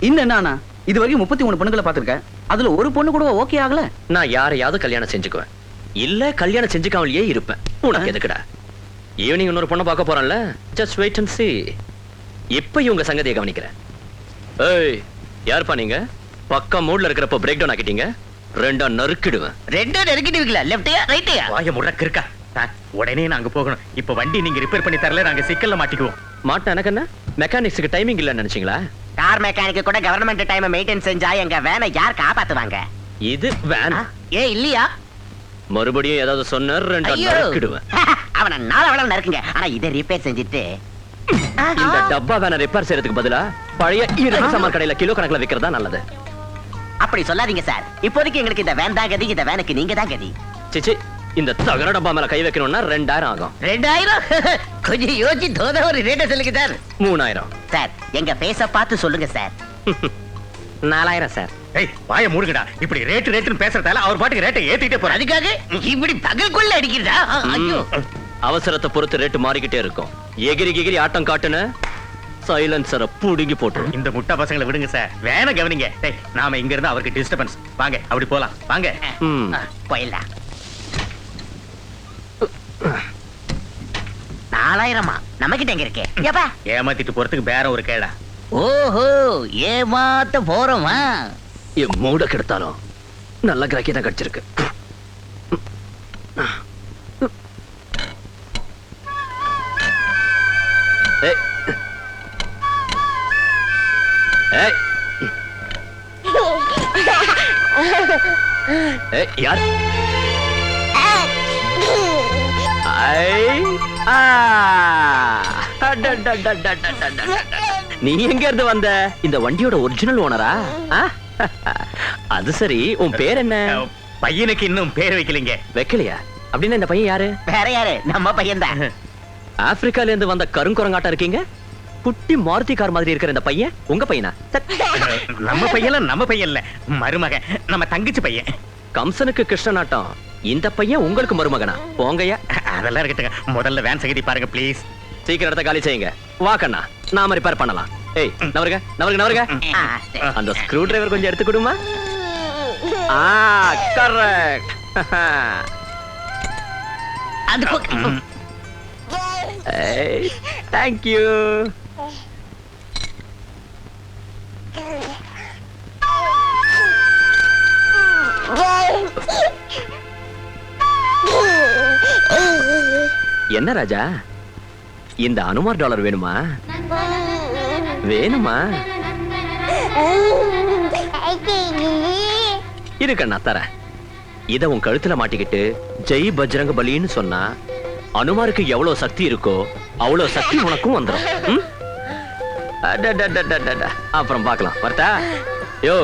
இன்னும் என்ன, இது வரைக்கும் 33 பொண்ணுகளை பாத்திருக்கேன், அதுல ஒரு பொண்ணு கூட ஓகே ஆகல. நான் யாரையாவது கல்யாணம் செஞ்சுக்குவேன், இல்ல கல்யாணம் செஞ்சுக்காமலேயே இருப்பேன். உனக்கு எதுக்குடா? ஈவினிங் இன்னொரு பொண்ணை பார்க்க போறேன்ல, ஜஸ்ட் வெயிட் அண்ட் see. இப்ப இவங்க சங்கதியை கவனிக்கிறேன். ஏய், யாருப்பா நீங்க? பக்கம் மூட்ல இருக்கிறப்ப பிரேக் டவுன் ஆக்கிட்டீங்க, ரெண்டா நறுக்கிடுவேன். ரெண்டா நறுக்கிடுவீங்களா? லெஃப்ட்யா ரைட்யா? வாய முடக்கு இருக்கா? உடனே நாங்க போகணும். இப்ப வண்டி நீங்க ரிப்பேர் பண்ணி தரல, நாங்க சிக்கல்ல மாட்டிக்குவோம். மாட்ட எனக்கு என்ன? மெக்கானிக்ஸுக்கு டைமிங் இல்லன்னு நினைச்சீங்களா? கார் மெக்கானிக் கூட கவர்மெண்ட் டைம் மெயின்டைன் செஞ்சா எங்க வேனை யார் காப்பாத்துவாங்க? இது வேன். ஏ இல்லையா? மறுபடியும் ஏதாவது சொன்ன ரெண்டா நறுக்கிடுவேன். அவன நாளவள நறுக்குங்க. ஆனா இதை ரிப்பேர் செஞ்சுட்டு இந்த டப்பா வேனை ரிப்பேர் செய்யறதுக்கு பதிலா பழைய இரும்பு சாமான் கடையில கிலோ கணக்குல விக்கிறதா நல்லது. அப்படி சொல்லாதீங்க சார். இப்போதைக்கு எங்களுக்கு இந்த வேன் தான் கதி, இந்த வேனுக்கு நீங்க தான் கதி. சிச்சி, இந்த தகர டப்பா மேல கை வைக்கணும்னா 2000 ஆகும். 2000? கொஞ்சம் யோசிச்சு தோத ஒரு ரேட்ட சொல்லுங்க சார். 3000 சார். எங்க பேச பார்த்து சொல்லுங்க சார். 4000 சார். ஏய், வாய மூடுங்கடா. இப்படி ரேட்னு பேசுறதால அவர் பாட்டுக்கு ரேட்டை ஏத்திட்டே போறாரு. அதுக்காக இப்படி பகல்குள்ள அடிக்கிறதா? ஐயோ, அவசரத்தை பொறுத்து ரேட்டு மாறிக்கிட்டே இருக்கும். எகிரி ஆட்டம் காட்டுன சைலன்சரை புடுங்கி போட்டு. இந்த முட்டா பசங்களை விடுங்க சார், வேணா கவனிங்க. டேய், நாம இங்க இருந்தா அவருக்கு டிஸ்டர்பன்ஸ். வாங்க, அப்படி போலாம் வாங்க. போயிடலாம். 4000 நமக்கிட்ட எங்க இருக்கு? ஏப்பா, ஏமாத்திட்டு போறதுக்கு வேற ஒரு கேடா. ஓஹோ, ஏமாத்த போறோமா? என் மூட கெடுத்தாலும் நல்ல கிராக்கி தான் கிடைச்சிருக்கு. ஏய், ஏய், ஏய், யார்? நீ எங்க இருந்து வந்த? இந்த வண்டியோட ஒரிஜினல் ஓனரா? அது சரி, உன் பேர் என்ன? பையனுக்கு இன்னும் பேர் வைக்கலீங்க. வைக்கலையா? அப்படின்னா இந்த பையன் யாரு? வேற யாரு? நம்ம பையன் தான். ஆப்பிரிக்கால இருந்து வந்த கருங்குரங்காட்டா இருக்கீங்க. குட்டி மாருதி கார் மாதிரி இருக்கிற இந்த பையன் உங்க பையனா? நம்ம பையன் இல்ல, மருமகன். நம்ம தங்கச்சி பையன். கம்சனுக்கு கிருஷ்ணனாட்டம் இந்த பையன் உங்களுக்கு மருமகனா? போங்கய்யா. அதெல்லாம் இருக்கட்டுங்க, முதல்ல வேன் சகதி பாருங்க ப்ளீஸ். சீக்கிரம் இடத்த காலி செய்யுங்க. வா கண்ணா, நாம ரிப்பேர் பண்ணலாம். ஏய், நவருங்க. அந்த ஸ்க்ரூ டிரைவர் கொஞ்சம் எடுத்து கொடுமா. கரெக்ட். அந்த பக்கம். ஏய், thank you. என்ன ராஜா, இந்த அனுமார் டாலர் வேணுமா? இருக்கு அண்ணா, தரேன். இத உன் கழுத்துல மாட்டிக்கிட்டு ஜெய் பஜ்ரங்க பலின்னு சொன்னா அனுமாருக்கு எவ்வளவு சக்தி இருக்கோ அவ்வளவு சக்தி உனக்கும் வந்துடும். ம்? அடடடடடடட. அப்புறம் பார்க்கலாம். வரட்டா? யோ,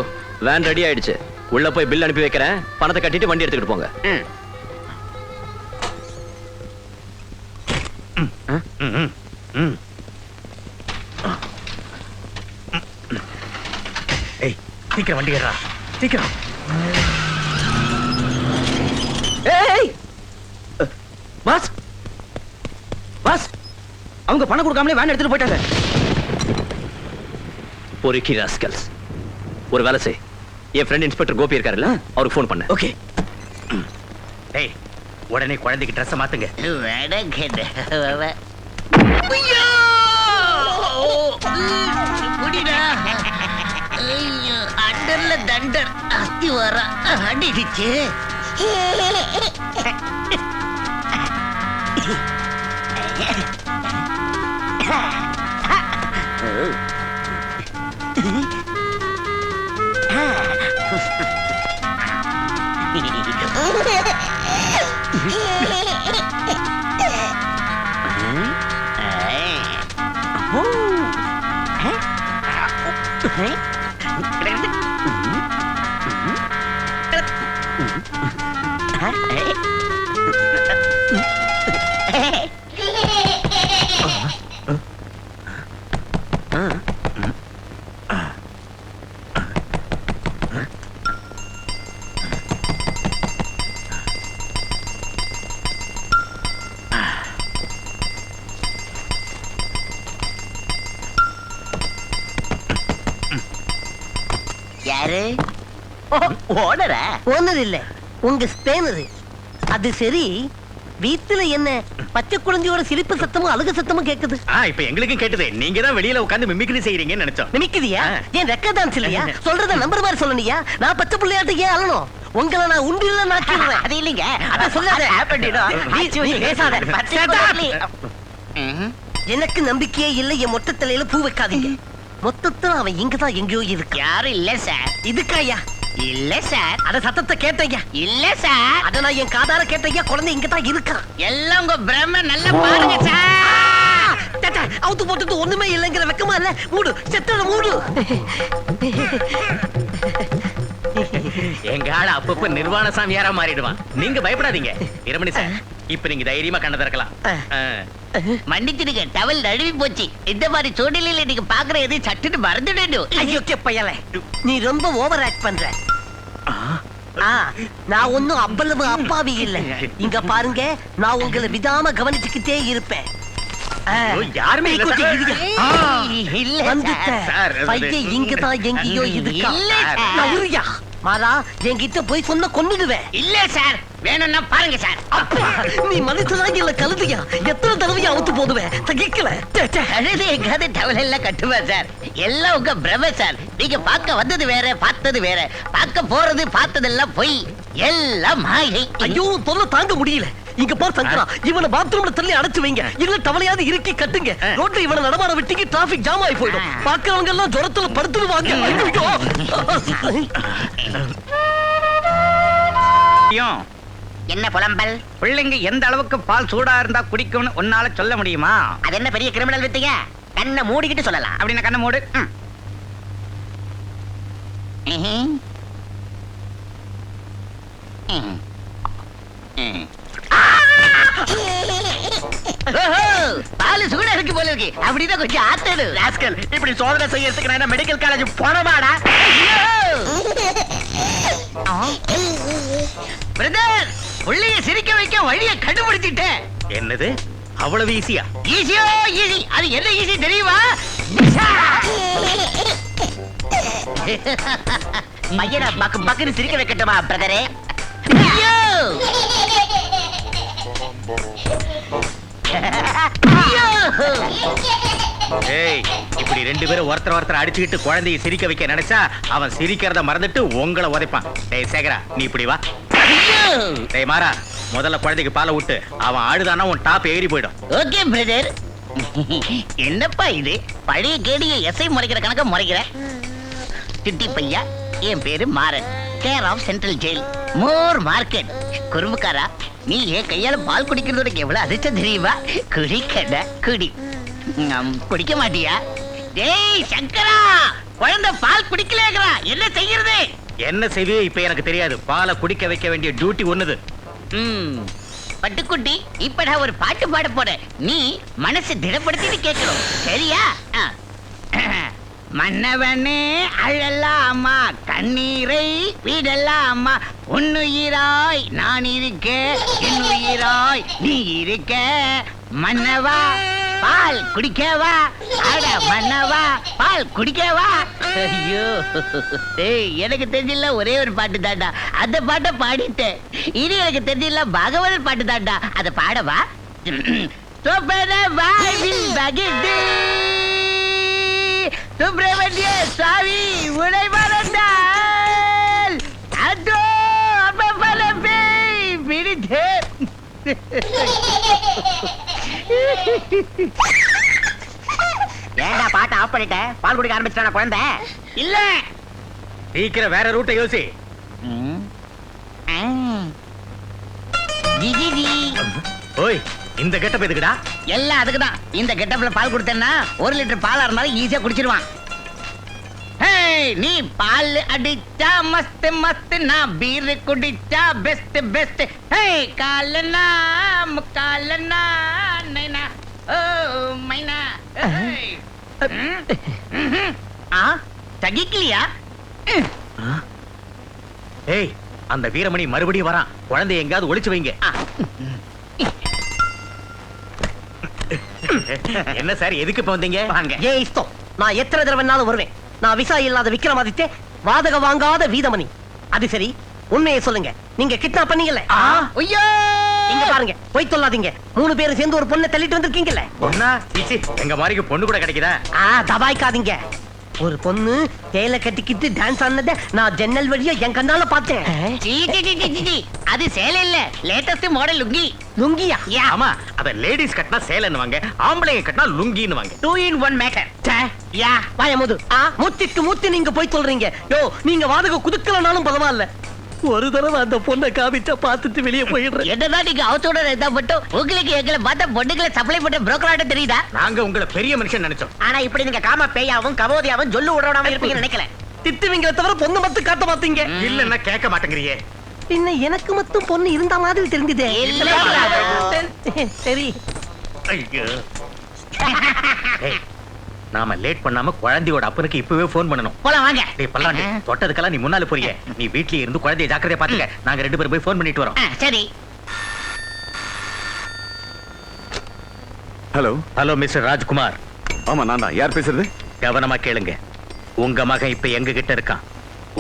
வேன் ரெடி ஆயிடுச்சு. உள்ள போய் பில் அனுப்பி வைக்கிறேன். பணத்தை கட்டிட்டு வண்டி எடுத்துக்கிட்டு போங்க. ஏய், சீக்கிரம் வண்டி ஏறா, சீக்கிரம். ஏய் பாஸ், பாஸ், அவங்க பணம் கொடுக்காமலே வேன் எடுத்துட்டு போயிட்டாங்க. பொறுக்கி ராஸ்கல்ஸ். ஒரு வேலை செய், என் ஃப்ரெண்ட் இன்ஸ்பெக்டர் கோபி இருக்காருல்ல, அவருக்கு ஃபோன் பண்ணு. ஓகே. டேய், உடனே குழந்தைக்கு ட்ரெஸ் மாத்துங்க. அண்டர்ல தண்டர் அஸ்தி வர அடிச்சு யாரு ஓனரா? ஓனர் இல்ல, உங்க ஸ்பேனர். அது சரி, வீட்டுல என்ன பச்சை குழந்தையோட சிரிப்பு சத்தமும் அழுக சத்தமும் கேக்குது. இப்ப எங்களுக்கும் கேட்டது. நீங்க தான் வெளியில உட்கார்ந்து மிமிக்ரி செய்றீங்கன்னு நினைச்சோம். நிமிக்குதியா? ஏன் ரெக்க டான்ஸ் இல்லையா? சொல்றத நம்பர் மாதிரி சொல்லணுயா. நான் பச்சை புள்ளையாட்ட ஏன் அழணும்? உங்களை நான் உண்டில நாக்கிடுறேன். அது இல்லைங்க, அத சொல்லாத. நீ பேசாத. எனக்கு நம்பிக்கையே இல்லை. என் மொட்டை தலையில பூ வைக்காதீங்க. மொத்தத்துல அவன் இங்கதான் எங்கேயோ இருக்கு. யாரும் இல்ல சார். இதுக்காயா? இல்ல சார். அத சத்தத்தை கேட்டையா? இல்ல சார். அத நான் என் காதார கேட்டையா. குழந்தை இங்கதான் இருக்கான். எல்லாம் உங்க பிரம்ம நல்லா பாருங்க சார். அவுத்து போட்டுட்டு ஒண்ணுமே இல்லைங்கிற வெக்கமா இல்ல? மூடு, செத்தல மூடு. எங்க ஆள அப்பப்ப நிர்வாண சாமியாரா மாறிடுவான். நீங்க பயப்படாதீங்க இரமணி சார். இப்ப நீங்க தைரியமா கண்ண திறக்கலாம். மன்னிச்சிடுங்க, டவல் நழுவி போச்சு. இந்த மாதிரி சூழ்நிலையில நீங்க பாக்குற எது சட்டுன்னு மறந்துடணும். ஐயோ பையல, நீ ரொம்ப ஓவர் ஆக்ட் பண்ற. நான் ஒன்னும் அவ்வளவு அப்பாவி இல்ல. இங்க பாருங்க, நான் உங்களை விடாம கவனிச்சுக்கிட்டே இருப்பேன். யாருமே இல்ல சார். பையன் இங்கதான் எங்கேயோ இருக்கா. மாறா, என்கிட்ட போய் சொன்ன கொன்னுடுவேன். இல்ல சார், வேணும்னா பாருங்க சார். நீ மனுஷனா இல்ல கழுதியா? எத்தனை தடவையா அவுத்து போடுவேன், தகிக்கல. கழுதை எங்காவது டவல் எல்லாம் கட்டுவேன் சார். எல்லாம் உங்க பிரம சார். நீங்க பார்க்க வந்தது வேற, பார்த்தது வேற. பார்க்க போறது பார்த்ததெல்லாம் பொய், எல்லாம் மாயை. ஐயோ, தொல்லை தாங்க முடியல. இங்க பார் சங்கரா, இவனை பாத்ரூம்ல தள்ளி அடைச்சு வைங்க. இல்ல டவலையாவது இறுக்கி கட்டுங்க. ரோட்ல இவனை நடமாட விட்டீங்க, டிராபிக் ஜாம் ஆகி போயிடும். பாக்குறவங்க எல்லாம் ஜுரத்துல படுத்துடுவாங்க. என்ன புலம்பல்? பிள்ளைங்க எந்த அளவுக்கு பால் சூடா இருந்தா குடிக்கும்னு உன்னால சொல்ல முடியுமா? அது என்ன பெரிய கிரிமினல் வித்தீங்க? கண்ணை மூடிக்கிட்டு சொல்லலாம். அப்படின்னா கண்ணை மூடு. பால் சூடா இருக்கு போல இருக்கு. அப்படிதான் கொஞ்சம் ஆத்தடு. ராஸ்கல், இப்படி சோதனை செய்யறதுக்கு நான் மெடிக்கல் காலேஜ் போனமாடா? பிரதர், உள்ளே சிரிக்க வைக்க வழிய கண்டுபிடிச்சிட்டேன். என்னது அவ்வளவு ஈஸியா? ஈஸியோ ஈஸி. அது என்ன ஈஸி தெரியுமா? பையனை பக்கு பக்குன்னு சிரிக்க வைக்கட்டுமா பிரதரே? ஏய், இப்படி ரெண்டு பேரும் ஒருத்தர் அடிச்சுக்கிட்டு குழந்தையை சிரிக்க வைக்க நினைச்சா அவன் சிரிக்கிறத மறந்துட்டு உங்களை உதைப்பான். டேய் சேகரா, நீ இப்படி வா. டேய் மாறா, முதல்ல குழந்தைக்கு பாலை விட்டு. அவன் ஆடுதானா உன் டாப் ஏறி போயிடும். Okay brother. என்னப்பா இது? பழைய கேடிய எஸ்ஐ முறைக்கிற கணக்க முறைக்கிற. சிட்டி பையா, என் பேரு Maran. Care of central jail. Moore Market. குறும்புக்காரா, நீ என் கையால பால் குடிக்கிறதோட எவ்வளவு அதிர்ஷ்டம் தெரியுமா? குடிக்கடா குடி. குடிக்க மாட்டியா? டேய் சங்கரா, குழந்தை பால் குடிக்கலங்கறா, என்ன செய்யறது? என்ன செய்வே இப்ப எனக்கு தெரியாது. பாலை குடிக்க வைக்க வேண்டிய டியூட்டி ஒண்ணுது. பட்டுக்குட்டி, இப்ப நான் ஒரு பாட்டு பாட போறேன். நீ மனசு திடப்படுத்திட்டு கேட்கணும், சரியா? மன்னவனே அழலாமா, கண்ணீரை விடலாமா, உன்னுயிராய் நான் இருக்க, என்னுயிராய் நீ இருக்க. மன்னவா பால் குடிக்கவா, அட மன்னவா பால் குடிக்கவா. ஐயோ, டேய் எனக்கு தெரிஞ்சில்ல ஒரே ஒரு பாட்டு தாண்டா, அந்த பாட்டை பாடிட்டேன். இனி எனக்கு தெரிஞ்சில்ல பகவத் பாட்டு தாண்டா, அதை பாடவா? சுப்பிரமணிய சாமி உடை மறந்தால் அதோ அப்பலப்பே பிடித்தே. ஏன்டா பாட்டை ஆஃப் பண்ணிட்ட? பால் குடிக்க ஆரம்பிச்சிட்டானா குழந்தை? இல்ல, சீக்கிரம் வேற ரூட்டை யோசி. ஜிஜிஜி. ஓய், இந்த கெட்டப் எதுக்குடா? எல்லாம் அதுக்குதான். இந்த கெட்டப்ல பால் கொடுத்தேன்னா 1 லிட்டர் பாலா இருந்தாலும் ஈஸியா குடிச்சிருவான். நீ பால் அடிச்சா மஸ்த் மஸ்த், நான் பீர் குடிச்சா பெஸ்ட் பெஸ்ட். காலனா முக்காலனா நைனா ஓ மைனா. தகிக்கலையா? ஏய், அந்த வீரமணி மறுபடியும் வரான். குழந்தை எங்காவது ஒளிச்சு வைங்க. என்ன சார், எதுக்கு இப்ப வந்தீங்க? வாங்க. ஏ இஷ்டம், நான் எத்தனை தடவை வேணாலும் வருவேன். நான் விசா இல்லாத விக்ரமாதித்ய, வாதக வாங்காத வீதமணி. அது சரி, உண்மையை சொல்லுங்க, நீங்க கிட்னாப் பண்ணீங்கல்ல? ஐயோ, இங்க பாருங்க, போய் சொல்லாதீங்க. 3 பேரும் சேர்ந்து ஒரு பொண்ணை தள்ளிட்டு வந்திருக்கீங்கல்ல? பொண்ணா? சீச்சி, எங்க மாதிரிக்கு பொண்ணு கூட கிடைக்குதா? தபாய்க்காதீங்க. ஒரு பொண்ணு தேயிலை கட்டிக்கிட்டு டான்ஸ் ஆனத நான் ஜன்னல் வழியா என் கண்ணால பார்த்தேன். அது சேலை இல்ல, லேட்டஸ்ட் மாடல் லுங்கி. லுங்கியா? ஆமா, அத லேடிஸ் கட்டினா சேலைன்னு வாங்க, ஆம்பளைங்க கட்டினா லுங்கின்னு வாங்க. 2 in 1 மேட்டர். யா வாயமுது, மூத்திக்கு மூத்தி நீங்க போய் சொல்றீங்க. யோ, நீங்க வாதக குதுக்கலனாலும் பரவாயில்ல, ஒரு தடவை அந்த பொண்ணை காமிச்சா பார்த்துட்டு வெளியே போயிடுறேன். என்னதான் நீங்க அவத்தோட இருந்தா மட்டும் உங்களுக்கு எங்களை பார்த்தா பொண்ணுங்களை சப்ளை பண்ண புரோக்கராட்ட தெரியுதா? நாங்க உங்களை பெரிய மனுஷன் நினைச்சோம். ஆனா இப்படி நீங்க காம பேயாவும் கபோதியாவும் சொல்லு விடுறவனாவும் இருப்பீங்கன்னு நினைக்கல. திட்டுவீங்கள தவிர பொண்ணு மட்டும் காட்ட மாட்டீங்க. இல்லன்னா கேட்க மாட்டேங்கிறியே. பின்ன எனக்கு மட்டும் பொண்ணு இருந்த மாதிரி தெரிஞ்சதே. சரி. ஐயோ, நாம லேட் பண்ணாம குழந்தையோட அப்பனுக்கு இப்பவே போன் பண்ணணும். போலாம் வாங்க. டேய் பல்லாண்டி, தொட்டதுக்கெல்லாம் நீ முன்னால போறியே. நீ வீட்லயே இருந்து குழந்தையை ஜாக்கிரதையா பாத்துக்க. நாங்க 2 பேரும் போய் போன் பண்ணிட்டு வரோம். சரி. Hello hello mister Rajkumar. ஆமா நான் தான். யார் பேசுறது? கவனமா கேளுங்க. உங்க மகன் இப்ப எங்க கிட்ட இருக்கான்.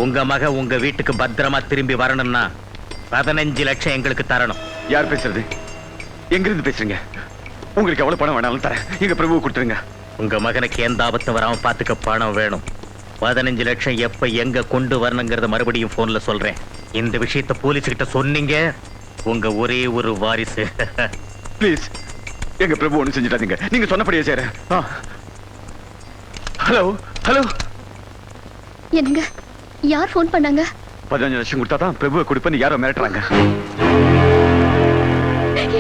உங்க மகன் உங்க வீட்டுக்கு பத்திரமா திரும்பி வரணும்னா 15 லட்சம் எங்களுக்கு தரணும். யார் பேசுறது? எங்க இருந்து பேசுறீங்க? உங்களுக்கு எவ்வளவு பணம் வேணாலும் தரேன். எங்க பிரபுவை கொடுத்துருங்க. உங்க மகனுக்கு எந்த ஆபத்தும் வராம பாத்துக்க பணம் வேணும். 15 லட்சம் எப்ப எங்க கொண்டு வரணுங்கிறத மறுபடியும் போன்ல சொல்றேன். இந்த விஷயத்தை போலீஸ் கிட்ட சொன்னீங்க, உங்க ஒரே ஒரு வாரிசு. ப்ளீஸ், எங்க பிரபு ஒண்ணு செஞ்சுட்டாதீங்க. நீங்க சொன்னபடியே செய்றேன். ஹலோ ஹலோ, என்னங்க, யார் ஃபோன் பண்ணாங்க? 15 லட்சம் கொடுத்தா தான் பிரபுவை கொடுப்பேன்னு யாரோ மிரட்டுறாங்க.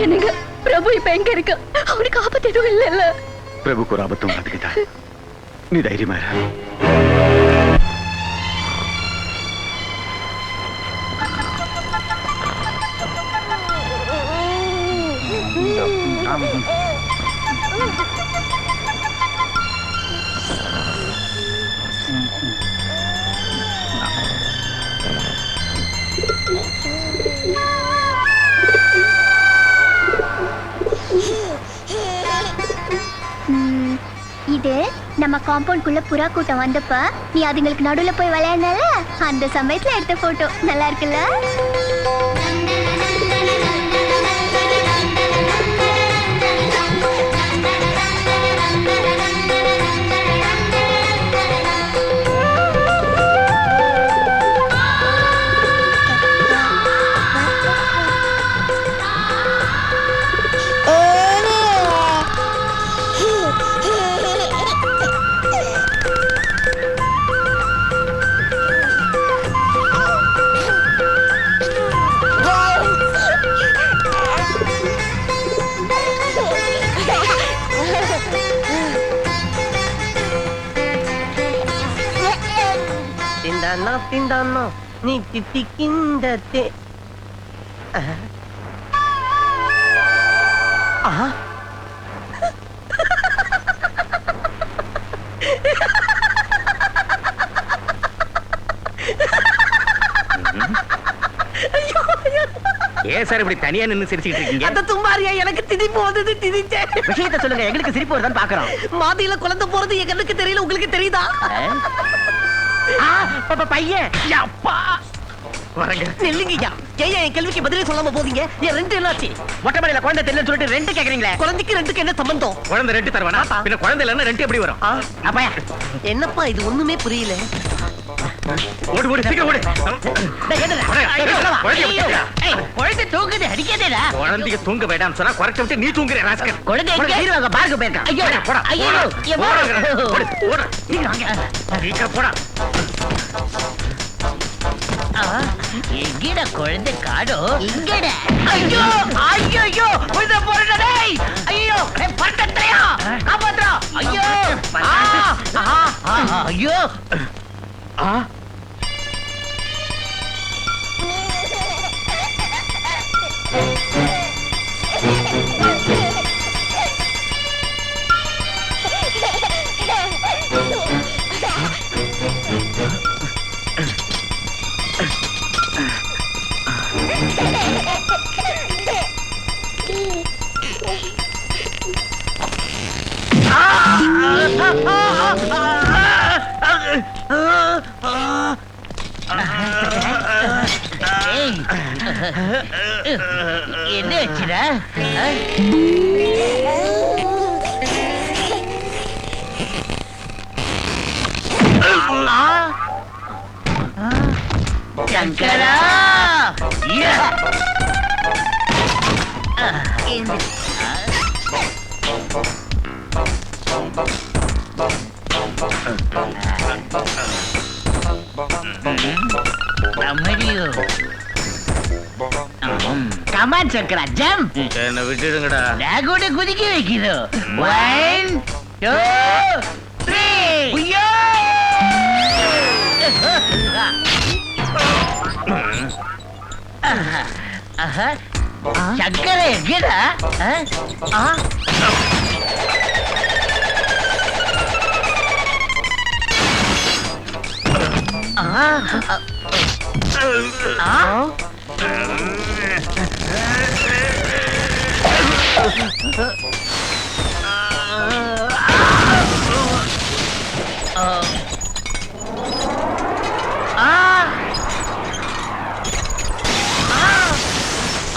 என்னங்க, பிரபு இப்ப எங்க இருக்கு? அவனுக்கு ஆபத்து எதுவும் இல்லைல்ல? பிரபுக்கு ஒரு ஆபத்தும் வராதுக்கிட்டா. நீ தைரியமா இரு. இது நம்ம காம்பவுண்ட்குள்ள புறா கூட்டம் வந்தப்ப நீ அதுங்களுக்கு நடுவுல போய் விளையாடல, அந்த சமயத்துல எடுத்த போட்டோ. நல்லா இருக்குல்ல? திண்டானோ நீ தித்திக்கின்ற தே ஆஹா ஏன் சார் இப்படி தனியா நின்னு சிரிச்சுக்கிட்டு இருக்கீங்க? அந்த தும்பாரியா எனக்கு திதிப்பு வந்தது திதிச்சேன். விஷயத்தை சொல்லுங்க, எங்களுக்கு சிரிப்பு வருதான்னு பாக்குறோம். மாதியில குழந்தை போறது என் கண்ணுக்கு தெரியல, உங்களுக்கு தெரியுதா? பையன் அப்பா வரங்க நெல்லுங்கய்யா. ஏன் என் கேள்விக்கு பதிலே சொல்லாம போதீங்க? என் ரெண்டு என்னாச்சு? மொட்டமலையில குழந்தை தெரியல சொல்லிட்டு ரெண்டு கேக்குறீங்களே. குழந்தைக்கு ரெண்டுக்கு என்ன சம்பந்தம்? குழந்தை ரெண்டு தருவானா? பின்ன குழந்தை இல்லன்னா ரெண்டு எப்படி வரும்? அப்பா என்னப்பா இது ஒண்ணுமே புரியல. ஓடு ஓடு சீக்கிரம் ஓடு. குழந்தை தூங்குது, அடிக்காதேடா. குழந்தைய தூங்க வேண்டாம் சொன்னா குறைச்ச விட்டு நீ தூங்குற ராஸ்கல். குழந்தை எங்க? பார்க்க போயிருக்கான். ஐயோ போடா. ஐயோ ஓடு ஓடு சீக்கிரம் போடா. எங்கடா குழந்தை காடோ? இங்கடா. ஐயோ ஐயோ ஐயோ குழந்தை போறடா டேய். ஐயோ பட்டத்தையா காப்பாத்துறா. ஐயோ ஐயோ என்ன ஆச்சுடா? சங்கரா கமான் சங்கரா ஜம்ப். என்ன விட்டுடுங்கடா. நான் கூட குதிக்க வைக்கிறோம். 1 2 3 ஐயோ சங்கர எங்கடா?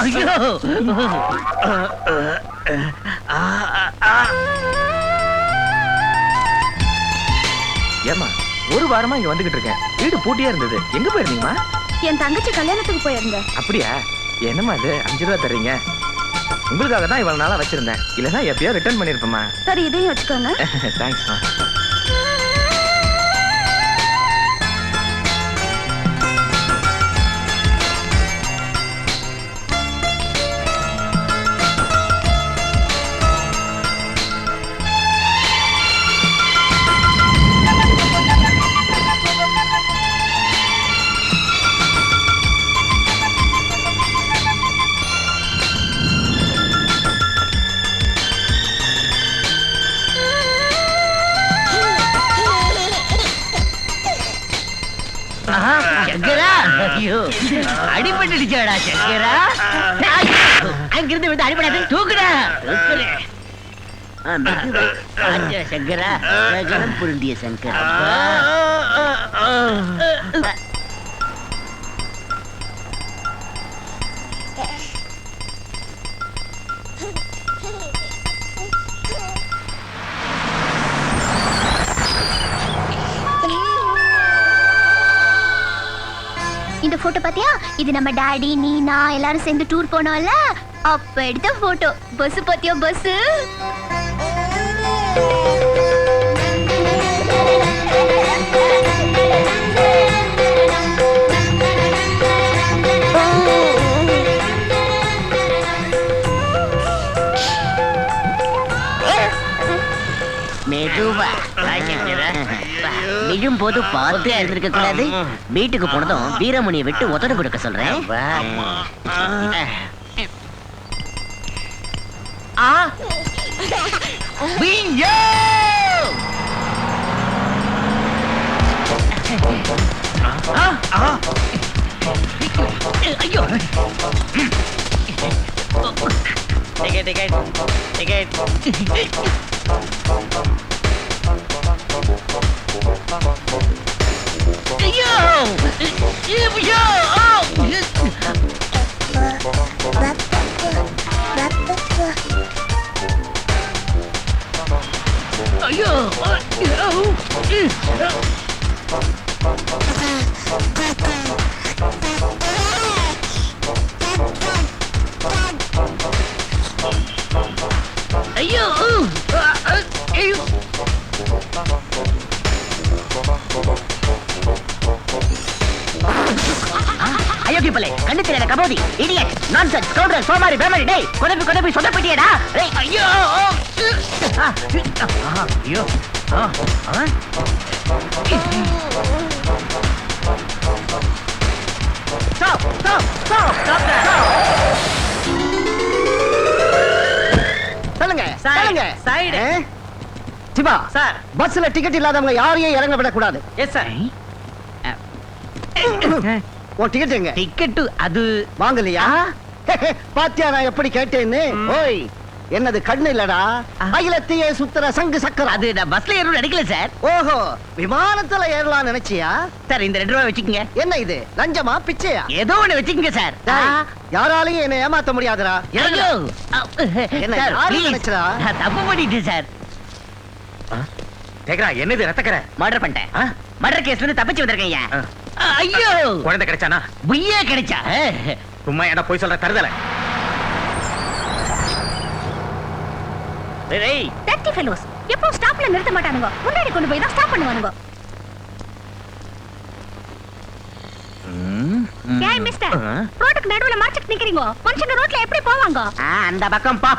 ஐயோ ஏமா ஒரு வாரமா இங்க வந்துகிட்டு இருக்கேன், வீடு பூட்டியா இருந்தது, எங்க போயிருந்தீங்கம்மா? என் தங்கச்சி கல்யாணத்துக்கு போயிருந்தேன். அப்படியா? என்னம்மா இது 5 ரூபா தர்றீங்க? உங்களுக்காக தான் இவ்வளவு நாளா வச்சிருந்தேன், இல்லன்னா எப்பயோ ரிட்டர்ன் பண்ணிருப்பேம்மா. சரி இதையும் வச்சுக்கோங்க. தேங்க்ஸ்மா. சங்கரா ஐயோ அடிபட்டுடுச்சாடா சங்கரா. அங்கிருந்து வந்து அடிபடாது தூக்குடா. சங்கரா கணம் புருண்டிய சங்கரா. இந்த போட்டோ பாத்தியா? இது நம்ம டாடி நீ நான் எல்லாரும் சேர்ந்து டூர் போனோம்ல, அப்ப எடுத்த போட்டோ. பஸ் பாத்தியா? பஸ் மெதுவா நிஜம் வரும்போது பார்த்தே இருந்திருக்க கூடாது. வீட்டுக்கு போனதும் வீரமணியை விட்டு உதடு கொடுக்க சொல்றேன். ஐயோ டிக்கெட் டிக்கெட் டிக்கெட் ஐயோ ஐயோ ஐயோ ஐயோ ஐயோ அயோக்கிய பிள்ளை, கண்ணு தெரியல கபோதி, இடியட், நான்சென்ஸ், கவுண்டர், சோமாரி, பேமாரி, டேய் கொதப்பி சொதப்பிட்டியேடா. டேய் ஐயோ ஐயோ ஸ்டாப் ஸ்டாப் ஸ்டாப் சொல்லுங்க Side. சொல்லுங்க Side. சிவா சார் பஸ்ல டிக்கெட் இல்லாதவங்க யாரையும் இறங்க விடக்கூடாது. எஸ் சார் உன் டிக்கெட் எங்க? டிக்கெட் அது வாங்கலையா? பாத்தியா நான் எப்படி கேட்டேன்னு? ஓய், என்னது கண்ணு இல்லடா, அகிலத்தையே சுத்துற சங்கு சக்கரம். அது நான் பஸ்ல ஏறணும் நினைக்கல சார். ஓஹோ, விமானத்துல ஏறலாம் நினைச்சியா? சார் இந்த 2 ரூபாய் வச்சுக்கங்க. என்ன இது, லஞ்சமா பிச்சையா? ஏதோ ஒண்ணு வச்சுக்கங்க சார். டேய், யாராலையும் என்ன ஏமாத்த முடியாதுடா. ஐயோ என்ன, சார், யாரு please. நினைச்சதா? நான் தப்பு பண்ணிட்டேன் சார். சேகரா, என்னது ரத்தக்கரை? மர்டர் பண்ணிட்டேன். மர்டர் கேஸ்ல இருந்து தப்பிச்சு வந்திருக்கேன். ஐயோ குழந்தை கிடைச்சானா? புய்யே கிடைச்சா? சும்மா ஏடா போய் சொல்ற தருதல. டேய் டேக்ஸி ஃபெலோஸ் எப்போ ஸ்டாப்ல நிறுத்த மாட்டானுங்க, முன்னாடி கொண்டு போய் தான் ஸ்டாப் பண்ணுவானுங்க. ஏய் மிஸ்டர், ரோட்டுக்கு நடுவுல மார்ச்சிட்டு நிக்கிறீங்க, மனுஷங்க ரோட்ல எப்படி போவாங்க? அந்த பக்கம் பா.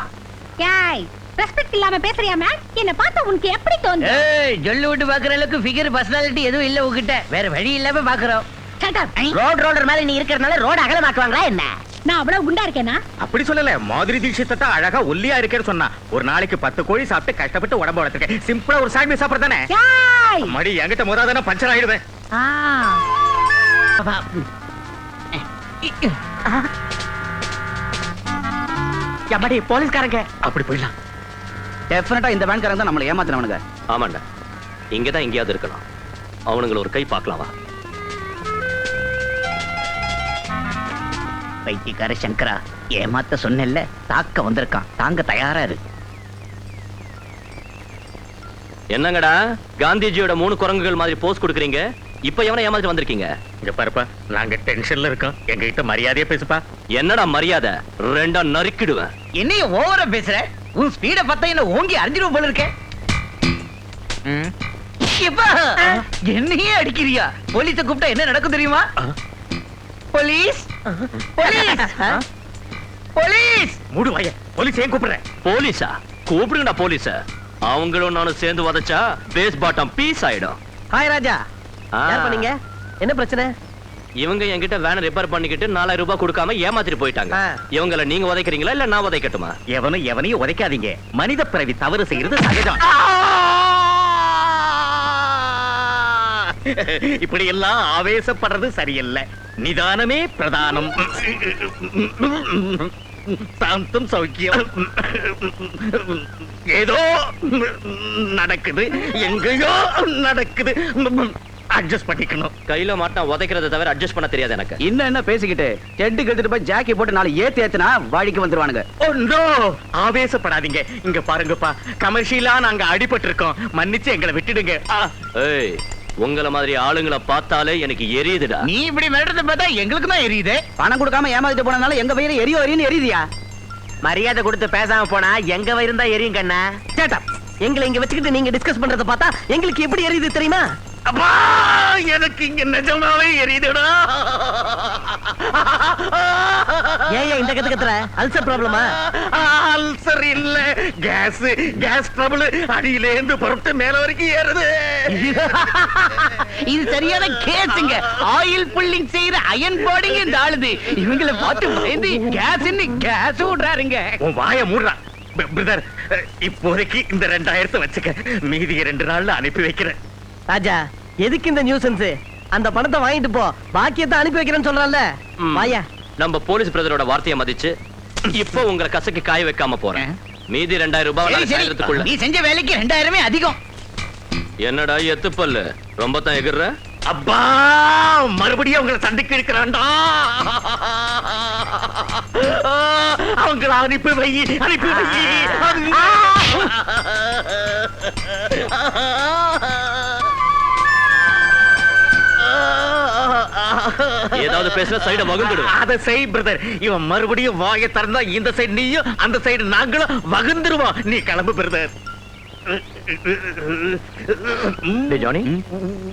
ஏய், ரெஸ்பெக்ட் இல்லாம பேசுறியா மேம்? என்ன பார்த்தா உனக்கு எப்படி தோணுது? ஏய் ஜொல்லு விட்டு பாக்குற அளவுக்கு ஃபிகர் பர்சனாலிட்டி எதுவும் இல்ல உன்கிட்ட. வேற வழி இல்லாம பாக்குறோம். Shut up. ரோட் ரோலர் மேல நீ இருக்கிறதுனால ரோட் அகலமாக்குவாங்களா என்ன? நான் அவ்வளவு குண்டா இருக்கேனா? அப்படி சொல்லல, மாதிரி தீட்சித்த அழகா ஒல்லியா இருக்கேன்னு சொன்னா. ஒரு நாளைக்கு 10 கோழி சாப்பிட்டு கஷ்டப்பட்டு உடம்பு வளர்த்துருக்கேன். சிம்பிளா ஒரு சாண்ட்விச் சாப்பிடுறதானே. ஏய், மடி என்கிட்ட மோதாதானே பஞ்சர் ஆயிடுவேன். எப்படி போலீஸ்காரங்க? அப்படி போயிடலாம். டெஃபினட்டா இந்த பேங்க்காரங்க தான் நம்மள ஏமாத்துறவனுங்க. ஆமாண்டா, இங்கதான் எங்கேயாவது இருக்கலாம். அவனுங்களை ஒரு கை பார்க்கலாமா? பைத்தியக்கார சங்கரா, ஏமாத்த சொன்னேன்ல, தாக்க வந்திருக்கான். தாங்க தயாரா இரு. என்னங்கடா காந்திஜியோட 3 குரங்குகள் மாதிரி போஸ் கொடுக்குறீங்க? இப்ப எவனை ஏமாத்திட்டு வந்திருக்கீங்க? இங்க பாருப்பா, நாங்க டென்ஷன்ல இருக்கோம். எங்க கிட்ட மரியாதையா பேசுப்பா. என்னடா மரியாதை? 2 நறுக்கிடுவேன். என்னைய ஓவரா பேசுற? உன் ஸ்பீட பார்த்தா என்ன ஓங்கி அறிஞ்சிரும் போல இருக்க. எப்பா, என்னையே அடிக்கிறியா? போலீஸ கூப்பிட்டா என்ன நடக்கும் தெரியுமா? Police police police. மூடு வாய. போலீஸ் ஏன் கூப்பிடுற? போலீஸா? கூப்பிடுங்கடா போலீஸ. அவங்களும் நானும் சேர்ந்து வதச்சா பேஸ் பாட்டம் பீஸ் ஆயிடும். ஹாய் ராஜா, யார் பண்ணீங்க? என்ன பிரச்சனை? இவங்க என்கிட்ட வேன் ரிப்பேர் பண்ணிக்கிட்டு 4000 ரூபாய் கொடுக்காம ஏமாத்திட்டு போயிட்டாங்க. இவங்கள நீங்க உதைக்கிறீங்களா இல்ல நான் உதைக்கட்டுமா? எவனையும் உதைக்காதீங்க. மனித பிறவி தவறு செய்யறது சகஜம். இப்படி எல்லாம் ஆவேசப்படுறது சரியில்லை. நிதானமே பிரதானம். சாந்தம் சௌக்கியம். ஏதோ நடக்குது, எங்கேயோ நடக்குது. அட்ஜஸ்ட் பண்ணிக்கணும். கையில மாட்டா உதைக்கிறத தவிர அட்ஜஸ்ட் பண்ண தெரியாது எனக்கு. இன்னும் என்ன பேசிக்கிட்டு டெட் கெடுத்துட்டு போய் ஜாக்கி போட்டு 4 ஏத்துனா வாடிக்கு வந்துருவானுங்க. Oh no, ஆவேசப்படாதீங்க. இங்க பாருங்கப்பா, கமர்ஷியலா நாங்க அடிபட்டு இருக்கோம். மன்னிச்சு எங்களை விட்டுடுங்க. ஏய், உங்கள மாதிரி ஆளுங்களை பார்த்தாலே எனக்கு எரியுதுடா. நீ இப்படி மிரட்டத பார்த்தா எங்களுக்கு தான் எரியுது. பணம் கொடுக்காம ஏமாத்திட்டு போனதால எங்க வயிறு எரியுன்னு எரியுதியா? மரியாதை கொடுத்து பேசாம போனா எங்க வயிருந்தா எரியும் கண்ணா. கேட்டா எங்களை இங்க வச்சுக்கிட்டு நீங்க டிஸ்கஸ் பண்றத பார்த்தா எங்களுக்கு எப்படி எரியுது தெரியுமா? அப்பா எனக்கு இங்க நிஜமாவே எரியுதுடா. ஏன் இந்த கத்து கத்துற? அல்சர் ப்ராப்ளமா? அல்சர் இல்ல, கேஸ் கேஸ் ட்ரபிள். அடியில இருந்து பொறுத்து மேல வரைக்கும் ஏறுது. இது சரியான கேஸுங்க. ஆயில் புல்லிங் செய்யற அயன் போடிங்க இந்த ஆளுது. இவங்களை பார்த்து பயந்து கேஸ் விடுறாருங்க. உன் வாய மூடுறா பிரதர். இப்போதைக்கு இந்த 2000 வச்சுக்க, மீதி 2 நாள்ல அனுப்பி வைக்கிறேன். ராஜா, எதுக்கு இந்த நியூசன்ஸ்? அந்த பணத்தை வாங்கிட்டு போ, பாக்கியத்தை அனுப்பி வைக்கிறேன்னு சொல்றான்ல. வாயா. நம்ம போலீஸ் பிரதரோட வார்த்தையை மதிச்சு இப்போ உங்களை கசக்கி காய வைக்காம போறேன். மீதி 2000 ரூபாய் நாளைக்கு சாயந்தரத்துக்குள்ள. நீ செஞ்ச வேலைக்கு 2000 அதிகம். என்னடா எத்துப்பல்லு, ரொம்ப தான் எகிர்ற. அப்பா, மறுபடியும் உங்களை சண்டைக்கு இருக்கிறான்டா. அவங்கள அனுப்பி வை, அனுப்பி வை. ஏதாவது பேசுற சைட வகுந்துடும். அதை செய் பிரதர். இவன் மறுபடியும் வாயை திறந்தா இந்த சைடு நீயும், அந்த சைடு நாங்களும் வகுந்துருவோம். நீ கிளம்பு பிரதர். ஜானி,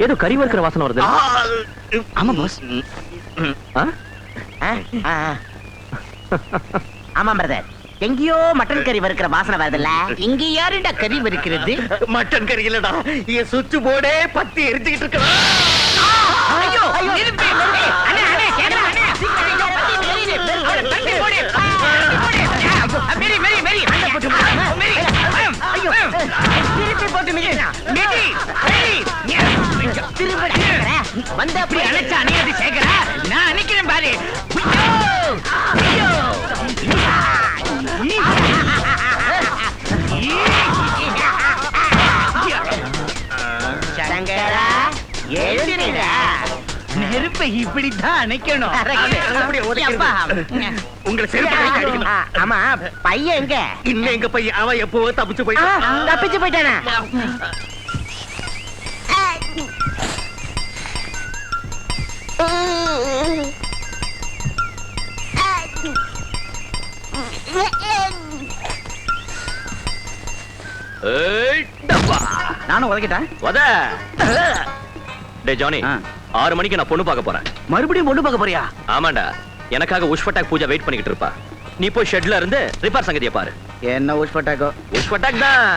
ஏதோ கறி வறுக்கிற வாசனை வருது. ஆமா பாஸ். ஆமா பிரதர், எங்கேயோ மட்டன் கறி வறுக்கிற வாசனை வருதுல்ல. இங்க யாருடா கறி வறுக்கிறது? மட்டன் கறி இல்லடா, என் சுவிட்ச் போர்டே பத்தி எரிஞ்சுக்கிட்டு இருக்கா. ஐயோ, நிறுத்து. அண்ணே, அண்ணே, கேக்குறா அண்ணே. ஐயோ, பத்தி எரியுது. தண்ணி போடு. மேரி, மேரி, மேரி. மேரி. ஐயோ, திருப்பி போட்டு மிதிடா. மேரி, மேரி. திருப்பி வந்து அப்படி அணைச்சா அணையது சேகரா. நான் அணைக்கிறேன் பாரு. ஐயோ, சங்கரா, எழுந்திரா. நெருப்பை இப்படித்தான் அணைக்கணும். உங்களை செருப்பு. ஆமா, பையன் எங்க? இன்னும் எங்க பையன்? அவன் எப்பவோ தப்பிச்சு போயிட்டான். தப்பிச்சு போயிட்டானா? நானும் உதைக்கிட்டேன். டேய் ஜானி, 6 மணிக்கு நான் பொண்ணு பார்க்க போறேன். மறுபடியும் பொண்ணு பார்க்க போறியா? ஆமாண்டா, எனக்காக உஷ்பட்டாக் பூஜா வெயிட் பண்ணிக்கிட்டு இருப்பா. நீ போய் ஷெட்ல இருந்து ரிப்பேர் சங்கதியை பாரு. என்ன உஷ்பட்டாக்கோ? உஷ்பட்டாக் தான்.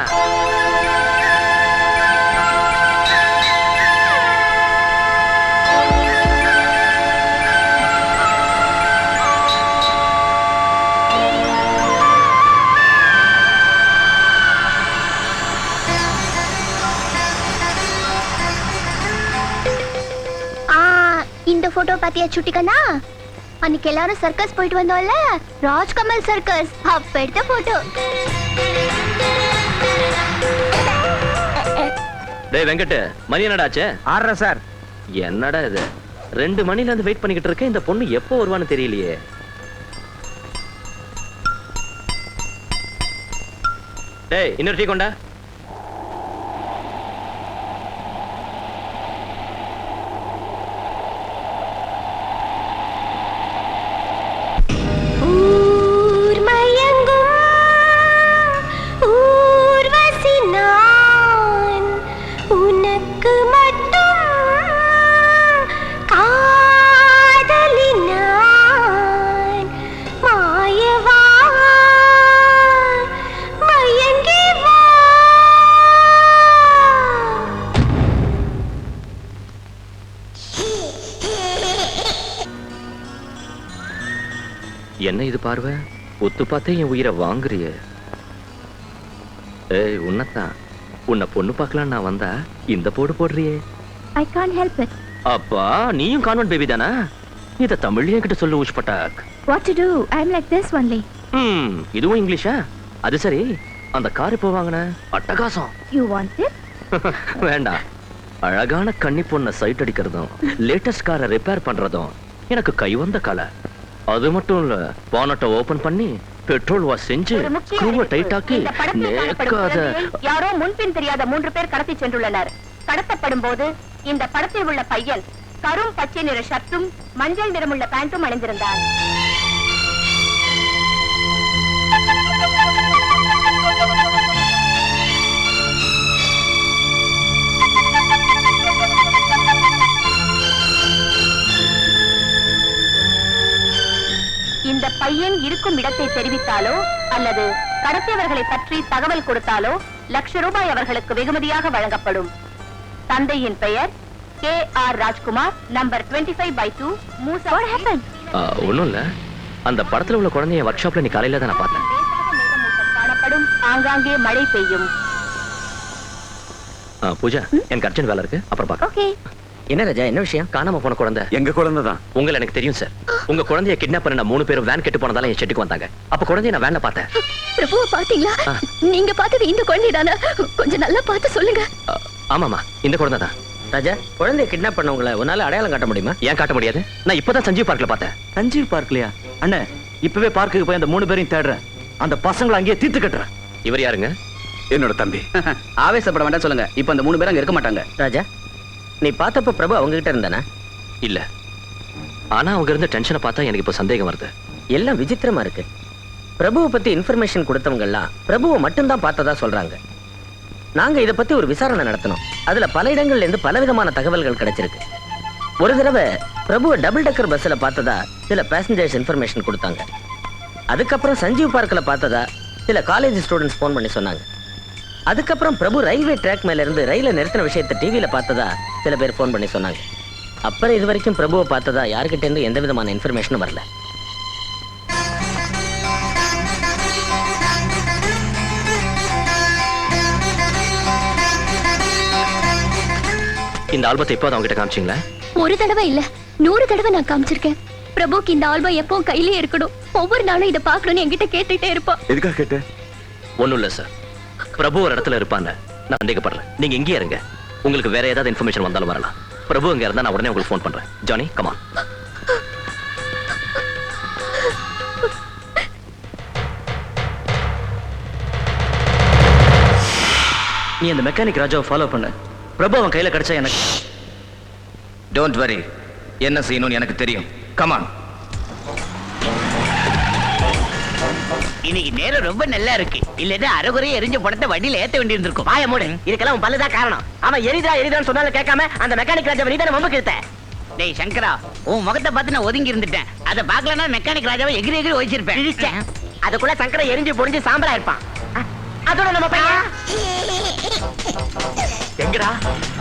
இந்த போட்டோ பாத்தியா சுட்டிக்கண்ணா? அன்னைக்கு எல்லாரும் சர்க்கஸ் போயிட்டு வந்தோம்ல, ராஜ்கமல் சர்க்கஸ், அப்ப எடுத்த போட்டோ. டேய் வெங்கட், மணி என்னடாச்சு? 6:30 சார். என்னடா இது, 2 மணில இருந்து வெயிட் பண்ணிக்கிட்டு இருக்கேன். இந்த பொண்ணு எப்போ வருவான்னு தெரியலையே. டேய், இன்னொரு டீ கொண்டா. என்ன இது பார்வை, ஒத்து பார்த்தே என் உயிரை வாங்குறிய. ஏய், உன்னத்தான். உன்னை பொண்ணு பார்க்கலாம் நான் வந்தா இந்த போடு போடுறியே. I can't help it. அப்பா, நீயும் கான்வென்ட் பேபி தானா? இத தமிழ்லயே கிட்ட சொல்லு உஷ்பட்டாக். What to do? I'm like this only. இதுவும் இங்கிலீஷா? அது சரி, அந்த கார் எப்போ வாங்கின? அட்டகாசம். You want it? வேண்டாம். அழகான கன்னி பொண்ணை சைட் அடிக்கிறதும் லேட்டஸ்ட் காரை ரிப்பேர் பண்றதும் எனக்கு கைவந்த கலை. அது மட்டும் இல்ல, பானட்டை ஓபன் பண்ணி பெட்ரோல் வாஷ் செஞ்சு ஸ்க்ரூவை டைட் ஆக்கி நேக்காத யாரோ முன்பின் தெரியாத 3 பேர் கடத்தி சென்றுள்ளனர். கடத்தப்படும் போது இந்த படத்தில் உள்ள பையன் கரும் பச்சை நிற ஷர்ட்டும் மஞ்சள் நிறமுள்ள பேண்ட்டும் அணிந்திருந்தார். இருக்கும் இடத்தை தெரிவித்தாலோ அல்லது கடத்தியவர்களை பற்றி தகவல் கொடுத்தாலோ ₹1,00,000 அவர்களுக்கு வெகுமதியாக வழங்கப்படும். தந்தையின் பெயர் K.R. ராஜ்குமார், நம்பர் 25/2, மூசா. ஒண்ணும் இல்ல, அந்த படத்துல உள்ள குழந்தைய ஒர்க் ஷாப்ல நீ காலையில தான் நான் பார்த்தேன். மேகமூட்டம் காணப்படும், ஆங்காங்கே மழை பெய்யும். பூஜா, எனக்கு அர்ஜென்ட் வேலை இருக்கு, அப்புறம் பார்க்க. ஓகே. என்ன ராஜா, என்ன விஷயம்? காணாம போன குழந்தை எங்க குழந்தை தான். உங்களை எனக்கு தெரியும் சார். உங்க குழந்தைய கிட்னாப் பண்ண 3 பேரும் வேன் கெட்டு போனதால என் செட்டுக்கு வந்தாங்க. அப்ப குழந்தைய நான் வேன்ல பார்த்தேன். பிரபுவை பாத்தீங்களா? நீங்க பார்த்தது இந்த குழந்தைதானா? கொஞ்சம் நல்லா பார்த்து சொல்லுங்க. ஆமாமா, இந்த குழந்தை தான். ராஜா, குழந்தைய கிட்னாப் பண்ணவங்கள உன்னால அடையாளம் காட்ட முடியுமா? ஏன் காட்ட முடியாது? நான் இப்பதான் சஞ்சீவ் பார்க்ல பார்த்தேன். சஞ்சீவ் பார்க்கலையா? அண்ணே, இப்பவே பார்க்குக்கு போய் அந்த 3 பேரையும் தேடுறேன். அந்த பசங்களை அங்கேயே தீர்த்து கட்டுறேன். இவர் யாருங்க? என்னோட தம்பி. ஆவேசப்பட வேண்டாம் சொல்லுங்க. இப்ப அந்த 3 பேரும் அங்க இருக்க மாட்டாங்க. ராஜா, நீ பார்த்தப்ப பிரபு அவங்க கிட்ட இருந்தானே? இல்ல, ஆனா அவங்க இருந்த டென்ஷனை பார்த்தா எனக்கு இப்ப சந்தேகம் வருது. எல்லாம் விசித்திரமா இருக்கு. பிரபுவை பத்தி இன்ஃபர்மேஷன் கொடுத்தவங்க எல்லாம் பிரபுவை மட்டும்தான் பார்த்ததா சொல்றாங்க. நாங்க இத பத்தி ஒரு விசாரணை நடத்தணும். அதுல பல இடங்கள்ல இருந்து பலவிதமான தகவல்கள் கிடைச்சிருக்கு. ஒரு தடவை பிரபுவை டபுள் டக்கர் பஸ்ல பார்த்ததா சில பேசஞ்சர்ஸ் இன்ஃபர்மேஷன் கொடுத்தாங்க. அதுக்கப்புறம் சஞ்சீவ் பார்க்ல பார்த்ததா சில காலேஜ் ஸ்டூடெண்ட்ஸ் போன் பண்ணி சொன்னாங்க. அதுக்கப்புறம் பிரபு ரயில்வே ட்ராக் மேல இருந்து ரயில நிறுத்தின விஷயத்தை டிவியில பார்த்ததா சில பேர் போன் பண்ணி சொன்னாங்க. அப்புறம் இது வரைக்கும் பிரபுவை பார்த்ததா யாருக்கிட்ட இருந்து எந்த விதமான இன்ஃபர்மேஷனும் வரல. இந்த ஆல்பத்தை இப்போ அவங்க கிட்ட காமிச்சீங்களா? ஒரு தடவை இல்ல, 100 தடவை நான் காமிச்சிருக்கேன். பிரபுக்கு இந்த ஆல்பம் எப்பவும் கையிலே இருக்கணும். ஒவ்வொரு நாளும் இதை பார்க்கணும்னு என்கிட்ட கேட்டுட்டே இருப்பான். எதுக்காக கேட்ட? ஒண்ணும் இல்ல சார், பிரபு ஒரு இடத்துல இருப்பான்னு நான் சந்தேகப்படுறேன். நீங்க இங்கே இருங்க, உங்களுக்கு வேற ஏதாவது இன்ஃபர்மேஷன் வந்தாலும் வரலாம். பிரபு இங்க இருந்தா நான் உடனே உங்களுக்கு ஃபோன் பண்றேன். Johnny, come on. நீ அந்த மெக்கானிக் ராஜாவை ஃபாலோ பண்ண. பிரபு அவன் கையில கிடைச்சா எனக்கு. டோன்ட் வரி, என்ன செய்யணும்னு எனக்கு தெரியும். கமான். இன்னைக்கு நேரம் ரொம்ப நல்லா இருக்கு. இல்லன்னா அரைகுறைய எரிஞ்ச படத்தை வண்டியில ஏத்த வேண்டி இருந்திருக்கும். வாய மூடு, இதுக்கெல்லாம் பல்லுதான் காரணம். அவன் எரிதான்னு சொன்னாலும் கேட்காம அந்த மெக்கானிக் ராஜாவை நீதானே மம்பு கிட்ட. டேய் சங்கரா, உன் முகத்தை பார்த்து நான் ஒதுங்கி இருந்துட்டேன். அதை பார்க்கலன்னா மெக்கானிக் ராஜாவை எகிரி எகிரி வச்சிருப்பேன். அதுக்குள்ள சங்கரை எரிஞ்சு பொடிஞ்சு சாம்பலா இருப்பான். அதோட நம்ம பையன் எங்கடா?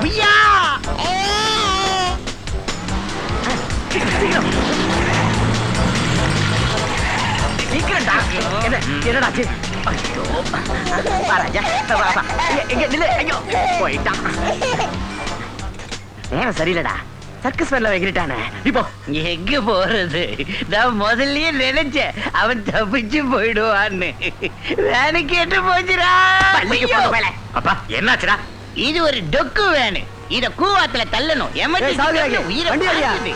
ஐயா! சீக்கிரம்டா. என்னடா ஆச்சு? ஐயோ, வா ராஜா, வா வா. எங்க நில்லு. ஐயோ, போயிட்டான். நேரம் சரியில்லடா. சர்க்கஸ் வேலை எகிரிட்டானே. இப்போ எங்க போறது? நான் முதல்லயே நினைச்சேன் அவன் தப்பிச்சு போயிடுவான்னு. வேனு கேட்டு போச்சுடா. அப்பா என்னாச்சுடா? இது ஒரு டொக்கு வேனு. இத கூவாத்துல தள்ளணும்.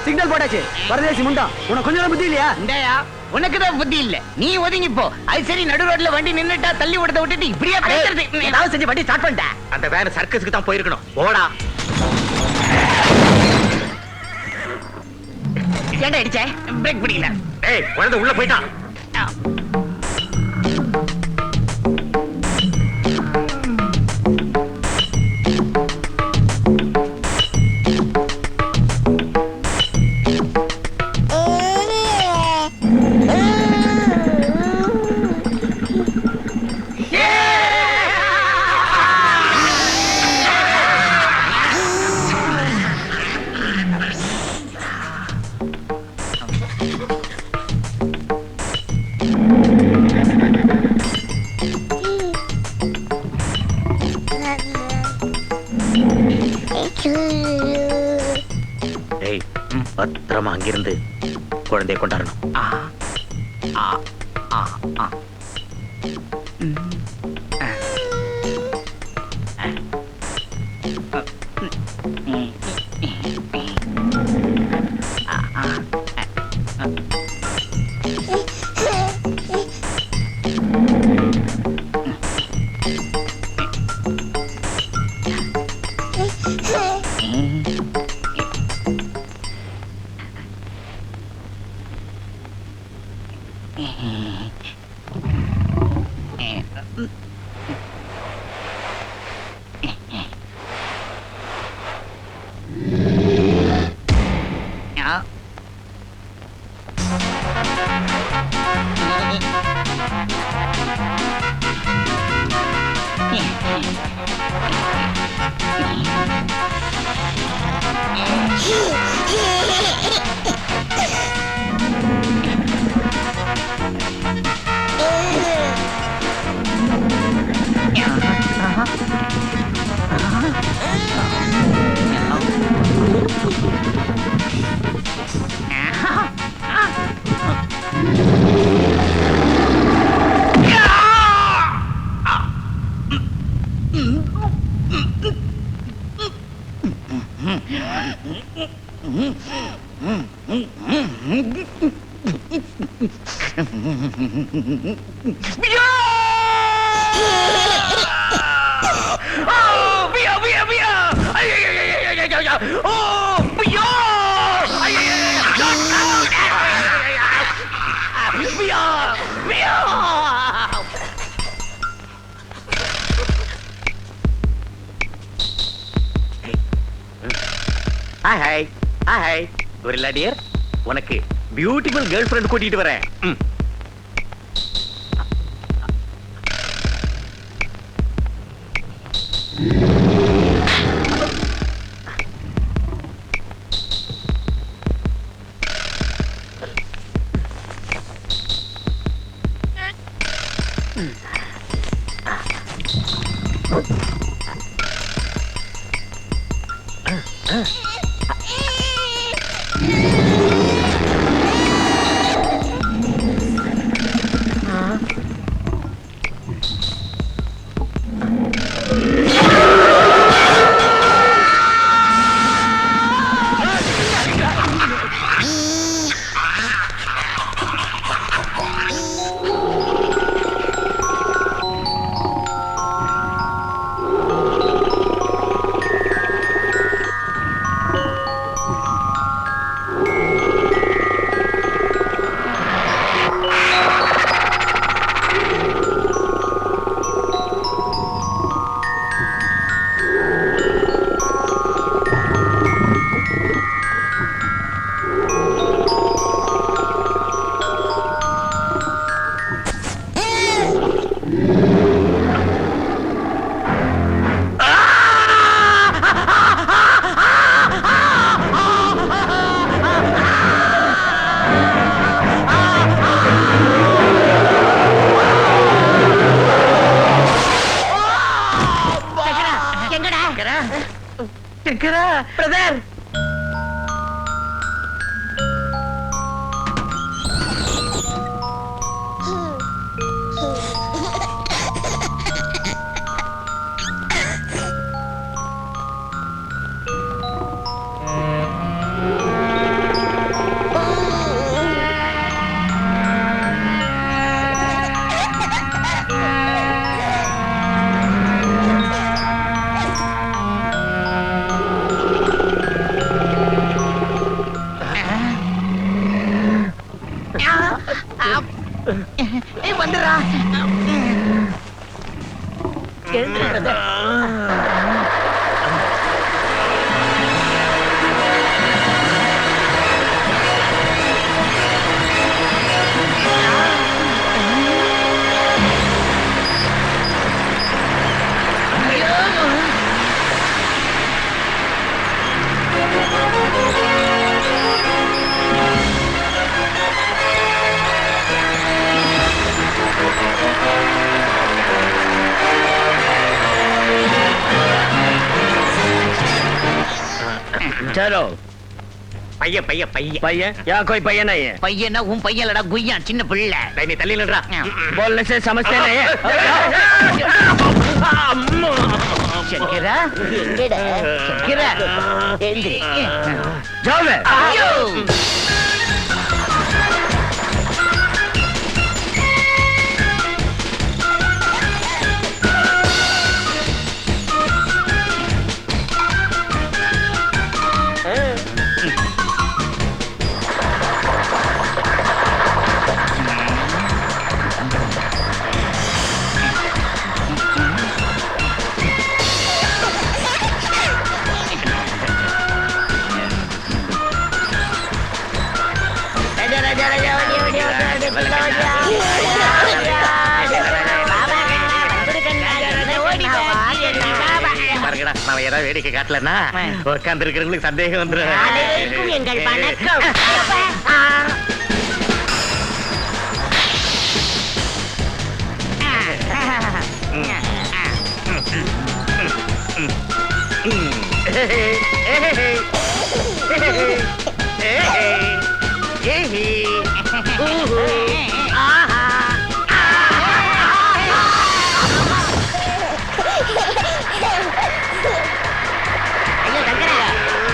சிக்னல் போட்டாச்சு. பரதேசி முண்டா, உனக்கு கொஞ்சம் புத்தி இல்லையா? இந்தாயா, உனக்குதான் புத்தி இல்ல. நீ ஒதுங்கி போ. அது சரி, நடு ரோட்ல வண்டி நின்னுட்டா தள்ளி விடத விட்டுட்டு இப்படியே பேசுறது. ஏதாவது செஞ்சு வண்டி ஸ்டார்ட் பண்ணிட்டேன். அந்த வேன் சர்க்கஸ்க்கு தான் போயிருக்கணும். போடா. ஏன்டா அடிச்சே? பிரேக் பிடிக்கல. ஏய், குழந்தை உள்ள போயிட்டான். ஏய், பத்திரமா அங்கிருந்து குழந்தையை கொண்டாடணும். ஹாய் ஹாய் கொரில்லா டியர், உனக்கு பியூட்டிஃபுல் கேர்ள் ஃப்ரெண்ட் கூட்டிட்டு வரேன். பிரதர், வந்துடுறா. चलो பையன் பையன் பையன் பையன் यहाँ कोई पையன் नहीं है பையனா உன் பையன்லடா குய்யா சின்ன பிள்ளை. நீ தள்ளி நில்றா. बोलने से समझते नहीं है சங்கரா எங்கடா சங்கரா எந்திரி. जाओ बे ஐயோ ராஜா ராஜா ராஜா ஓடி ஓடி ஓடி ஓடி அவன் ஏதாவது வேடிக்கை காட்டலன்னா உட்கார்ந்து இருக்கிறவங்களுக்கு சந்தேகம் அனைவருக்கும் எங்கள் வணக்கம்.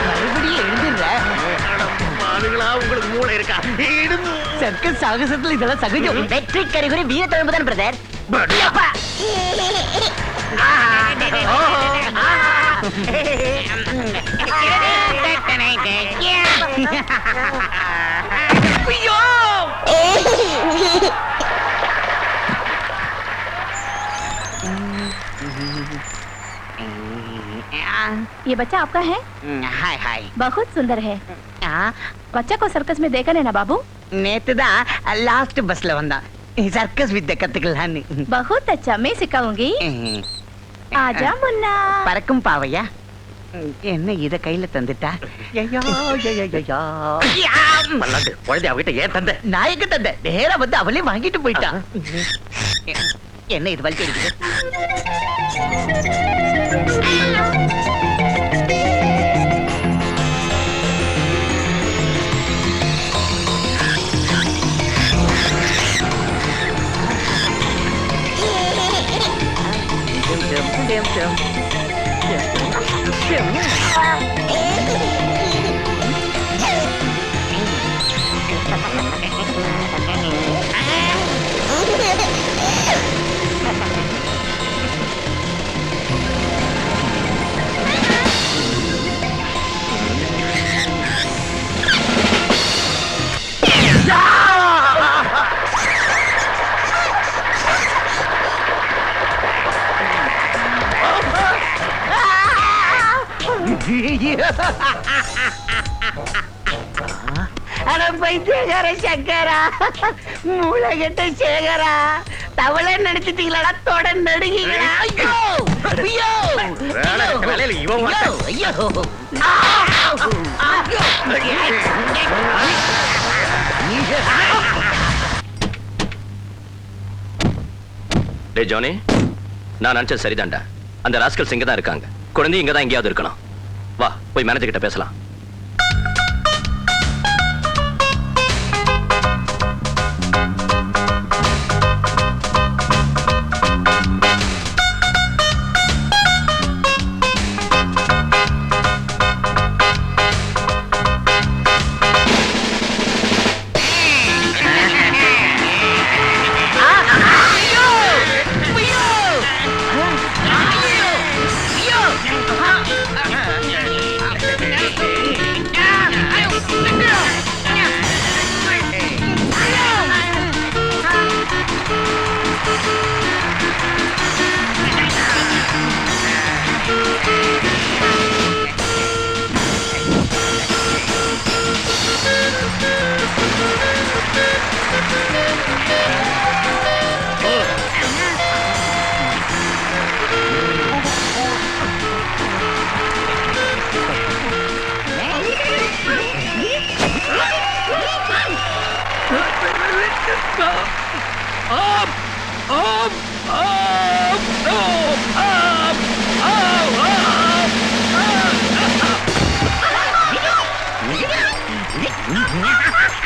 மறுபடியும் எழுந்துடுற உங்களுக்கு மூளை இருக்கா? சர்க்கஸ் சாகசத்துல இதெல்லாம் சகஜம். வெற்றி கறிகுறி வீர தொழும்புதான் பிரதர். ये बच्चा आपका है? हाय हाय. बहुत सुंदर है. बच्चा को सर्कस में देखा ना बाबू? நேத்துதான் லாஸ்ட் பஸ்ல வந்தான் சர்க்கஸ் வித்த கத்துக்கலான்னு. बहुत अच्छा, मैं सिखाऊंगी. आजा मुन्ना. பறக்கும் பாவையா என்ன இத கையில தந்துட்டா? பல்லாண்டு குழந்தை அவகிட்ட ஏன் தந்த? நாயக்கு தந்த நேரா வந்து அவளே வாங்கிட்டு போயிட்டா. என்ன இது வலிச்சு இருக்குது? பைத்தியகார சங்கரா, மூளைகட்ட சேகரா, தவளை நினைச்சிட்டீங்களா? தொட நடுங்கீங்களா? ஐயோ ஐயோ வேலையில இவன் ஐயோ ஐயோ. டேய் ஜானி, நான் நினைச்சது சரிதான்டா. அந்த ராஸ்கல்ஸ் இங்க தான் இருக்காங்க. குழந்தை இங்க தான் எங்கேயாவது இருக்கணும். வா, போய் மேனேஜர் கிட்ட பேசலாம்.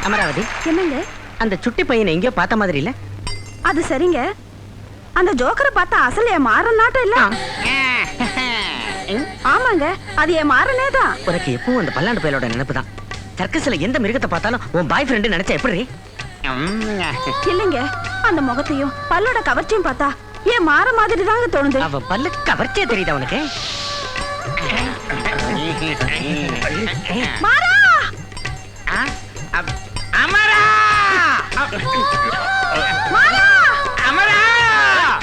அமராவதி, என்னங்க? அந்த சுட்டி பையனை எங்கேயோ பார்த்த மாதிரி இல்ல? அது சரிங்க. அந்த ஜோக்கரை பார்த்தா அசல் என் மாறன் நாட்டம் இல்ல. ஆமாங்க, அது என் மாறனே தான். உனக்கு எப்பவும் அந்த பல்லாண்டு பயலோட நினைப்பு தான். சர்க்கஸ்ல எந்த மிருகத்தை பார்த்தாலும் உன் பாய் ஃப்ரெண்டு நினைச்சா எப்படி? இல்லைங்க, அந்த முகத்தையும் பல்லோட கவர்ச்சியும் பார்த்தா என் மாற மாதிரி தாங்க தோணுது. அவ பல்லு கவர்ச்சியா தெரியுதா உனக்கு? மாறா! அமரா! மாறா! அமரா!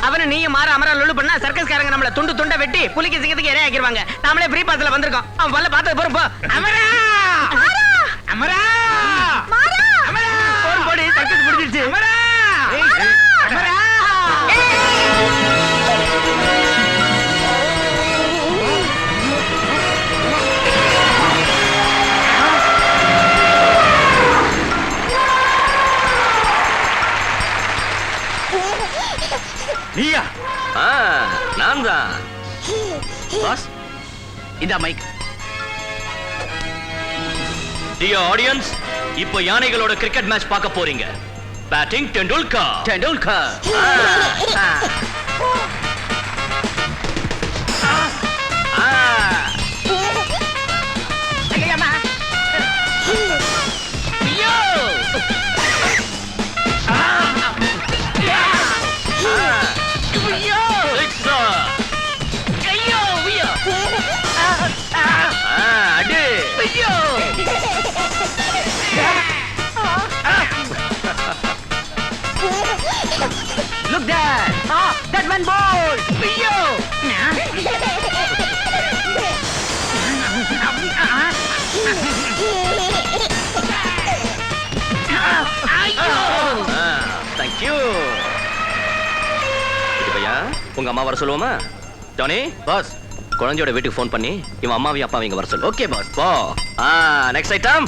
அவனை நீயும் மாற அமரா லொல்லு பண்ணா சர்க்கஸ்காரங்க நம்மள துண்டு துண்டா வெட்டி புலிக்கு சிங்கத்துக்கு இறைய ஆக்கிடுவாங்க. நாமளே ஃப்ரீ பாஸ்ல வந்திருக்கோம். அவன் பல்ல பார்த்தது போறோம் போ. அமரா! அமரா! அமரா! போன் போடி, சர்க்கஸ் முடிஞ்சிருச்சு. அமரா! அமரா! இந்த மைக். டியர் ஆடியன்ஸ், இப்போ யானைகளோட கிரிக்கெட் மேட்ச் பார்க்க போறீங்க. Batting Tendulkar. Tendulkar. Look there! That one ball! Thank you. இது பையா, உங்க அம்மா வர சொல்லுவோமா? டானி பாஸ், குழந்தையோட வீட்டுக்கு ஃபோன் பண்ணி இவன் அம்மாவையும் அப்பாவையும் இங்க வர சொல்லு. Okay boss. போ. Next item.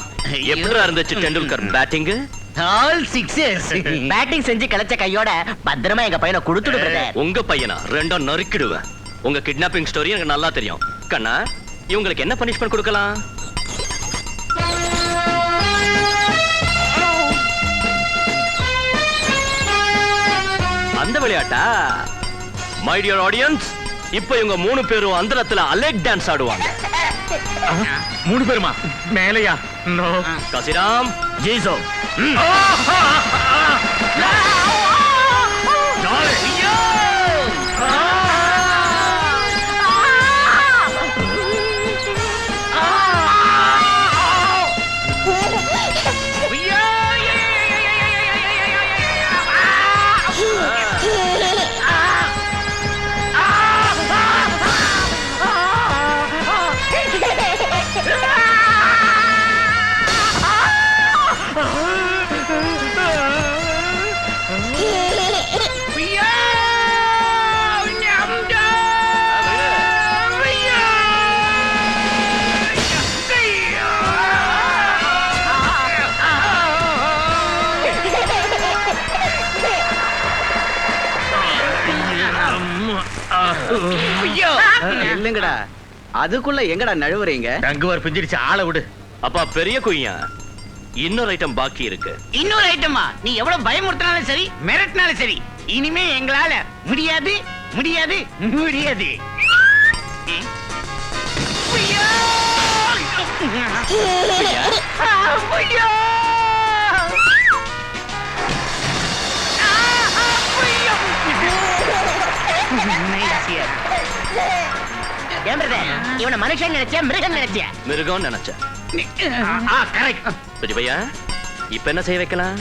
எப்படிடா இருந்துச்சு Tendulkar batting? All sixes. Batting செஞ்சு கலச்ச கையோட பத்திரமா எங்க பையனை கொடுத்துடு பிரதர். உங்க பையனா ரெண்டும் நறுக்கிடுவேன். உங்க கிட்னாப்பிங் ஸ்டோரி எனக்கு நல்லா தெரியும். கண்ணா, இவங்களுக்கு என்ன பனிஷ்மென்ட் கொடுக்கலாம்? அந்த விளையாட்டா? மை டியர் ஆடியன்ஸ், இப்போ இவங்க 3 பேரும் அந்தரத்துல அலெக் டான்ஸ் ஆடுவாங்க. 3 பேருமா? மேலையா? நோ. காசிராம், ஜீசோ. இல்லங்கடா, அதுக்குள்ள எங்கடா நழுவுறீங்க? டங்குவர் பிஞ்சிருச்சு, ஆளை விடு. அப்பா பெரிய குய்யா, இன்னொரு ஐட்டம் பாக்கி இருக்கு. இன்னொரு ஐட்டமா? நீ எவ்வளவு பயமுறுத்தினாலும் சரி, மிரட்டினாலும் சரி, இனிமே எங்களால முடியாது முடியாது முடியாது. இவனை மனுஷன் நினைச்சேன், மிருகம் நினைச்சேன். மிருகம் நினைச்சேன். பெரிய பையா, இப்ப என்ன செய்ய வைக்கலாம்?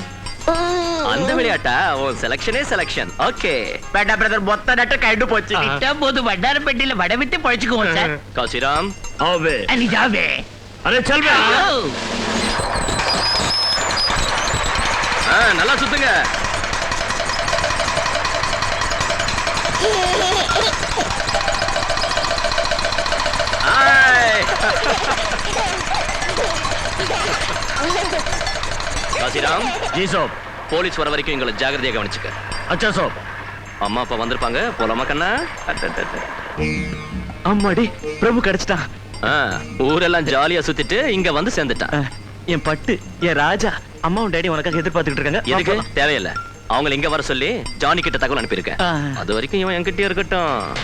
அந்த விளையாட்டா? உன் செலக்ஷனே செலக்ஷன். ஓகே. பேட்டா பிரதர் மொத்த நட்ட கைடு போச்சு. விட்டா போது வட்டார பெட்டியில வட விட்டு பழிச்சுக்குவோம் சார். காசிராம், ஆவே. நீ ஜாவே. அரே चल बे. நல்லா சுத்துங்க. காசிராம், जी साहब. போலீஸ் வர வரைக்கும் எங்களை ஜாகிரதையா கவனிச்சுக்க. अच्छा साहब. அம்மா அப்பா வந்திருப்பாங்க, போலாமா கண்ணா? அம்மாடி, பிரபு கிடைச்சிட்டான். ஊரெல்லாம் ஜாலியா சுத்திட்டு இங்க வந்து சேர்ந்துட்டான். என் பட்டு, என் ராஜா. அம்மாவும் டேடி உனக்காக எதிர்பார்த்துக்கிட்டு இருக்காங்க. எதுக்கு? தேவையில்லை. அவங்களை இங்க வர சொல்லி ஜானி கிட்ட தகவல் அனுப்பியிருக்கேன். அது வரைக்கும் இவன் என்கிட்டயே இருக்கட்டும்.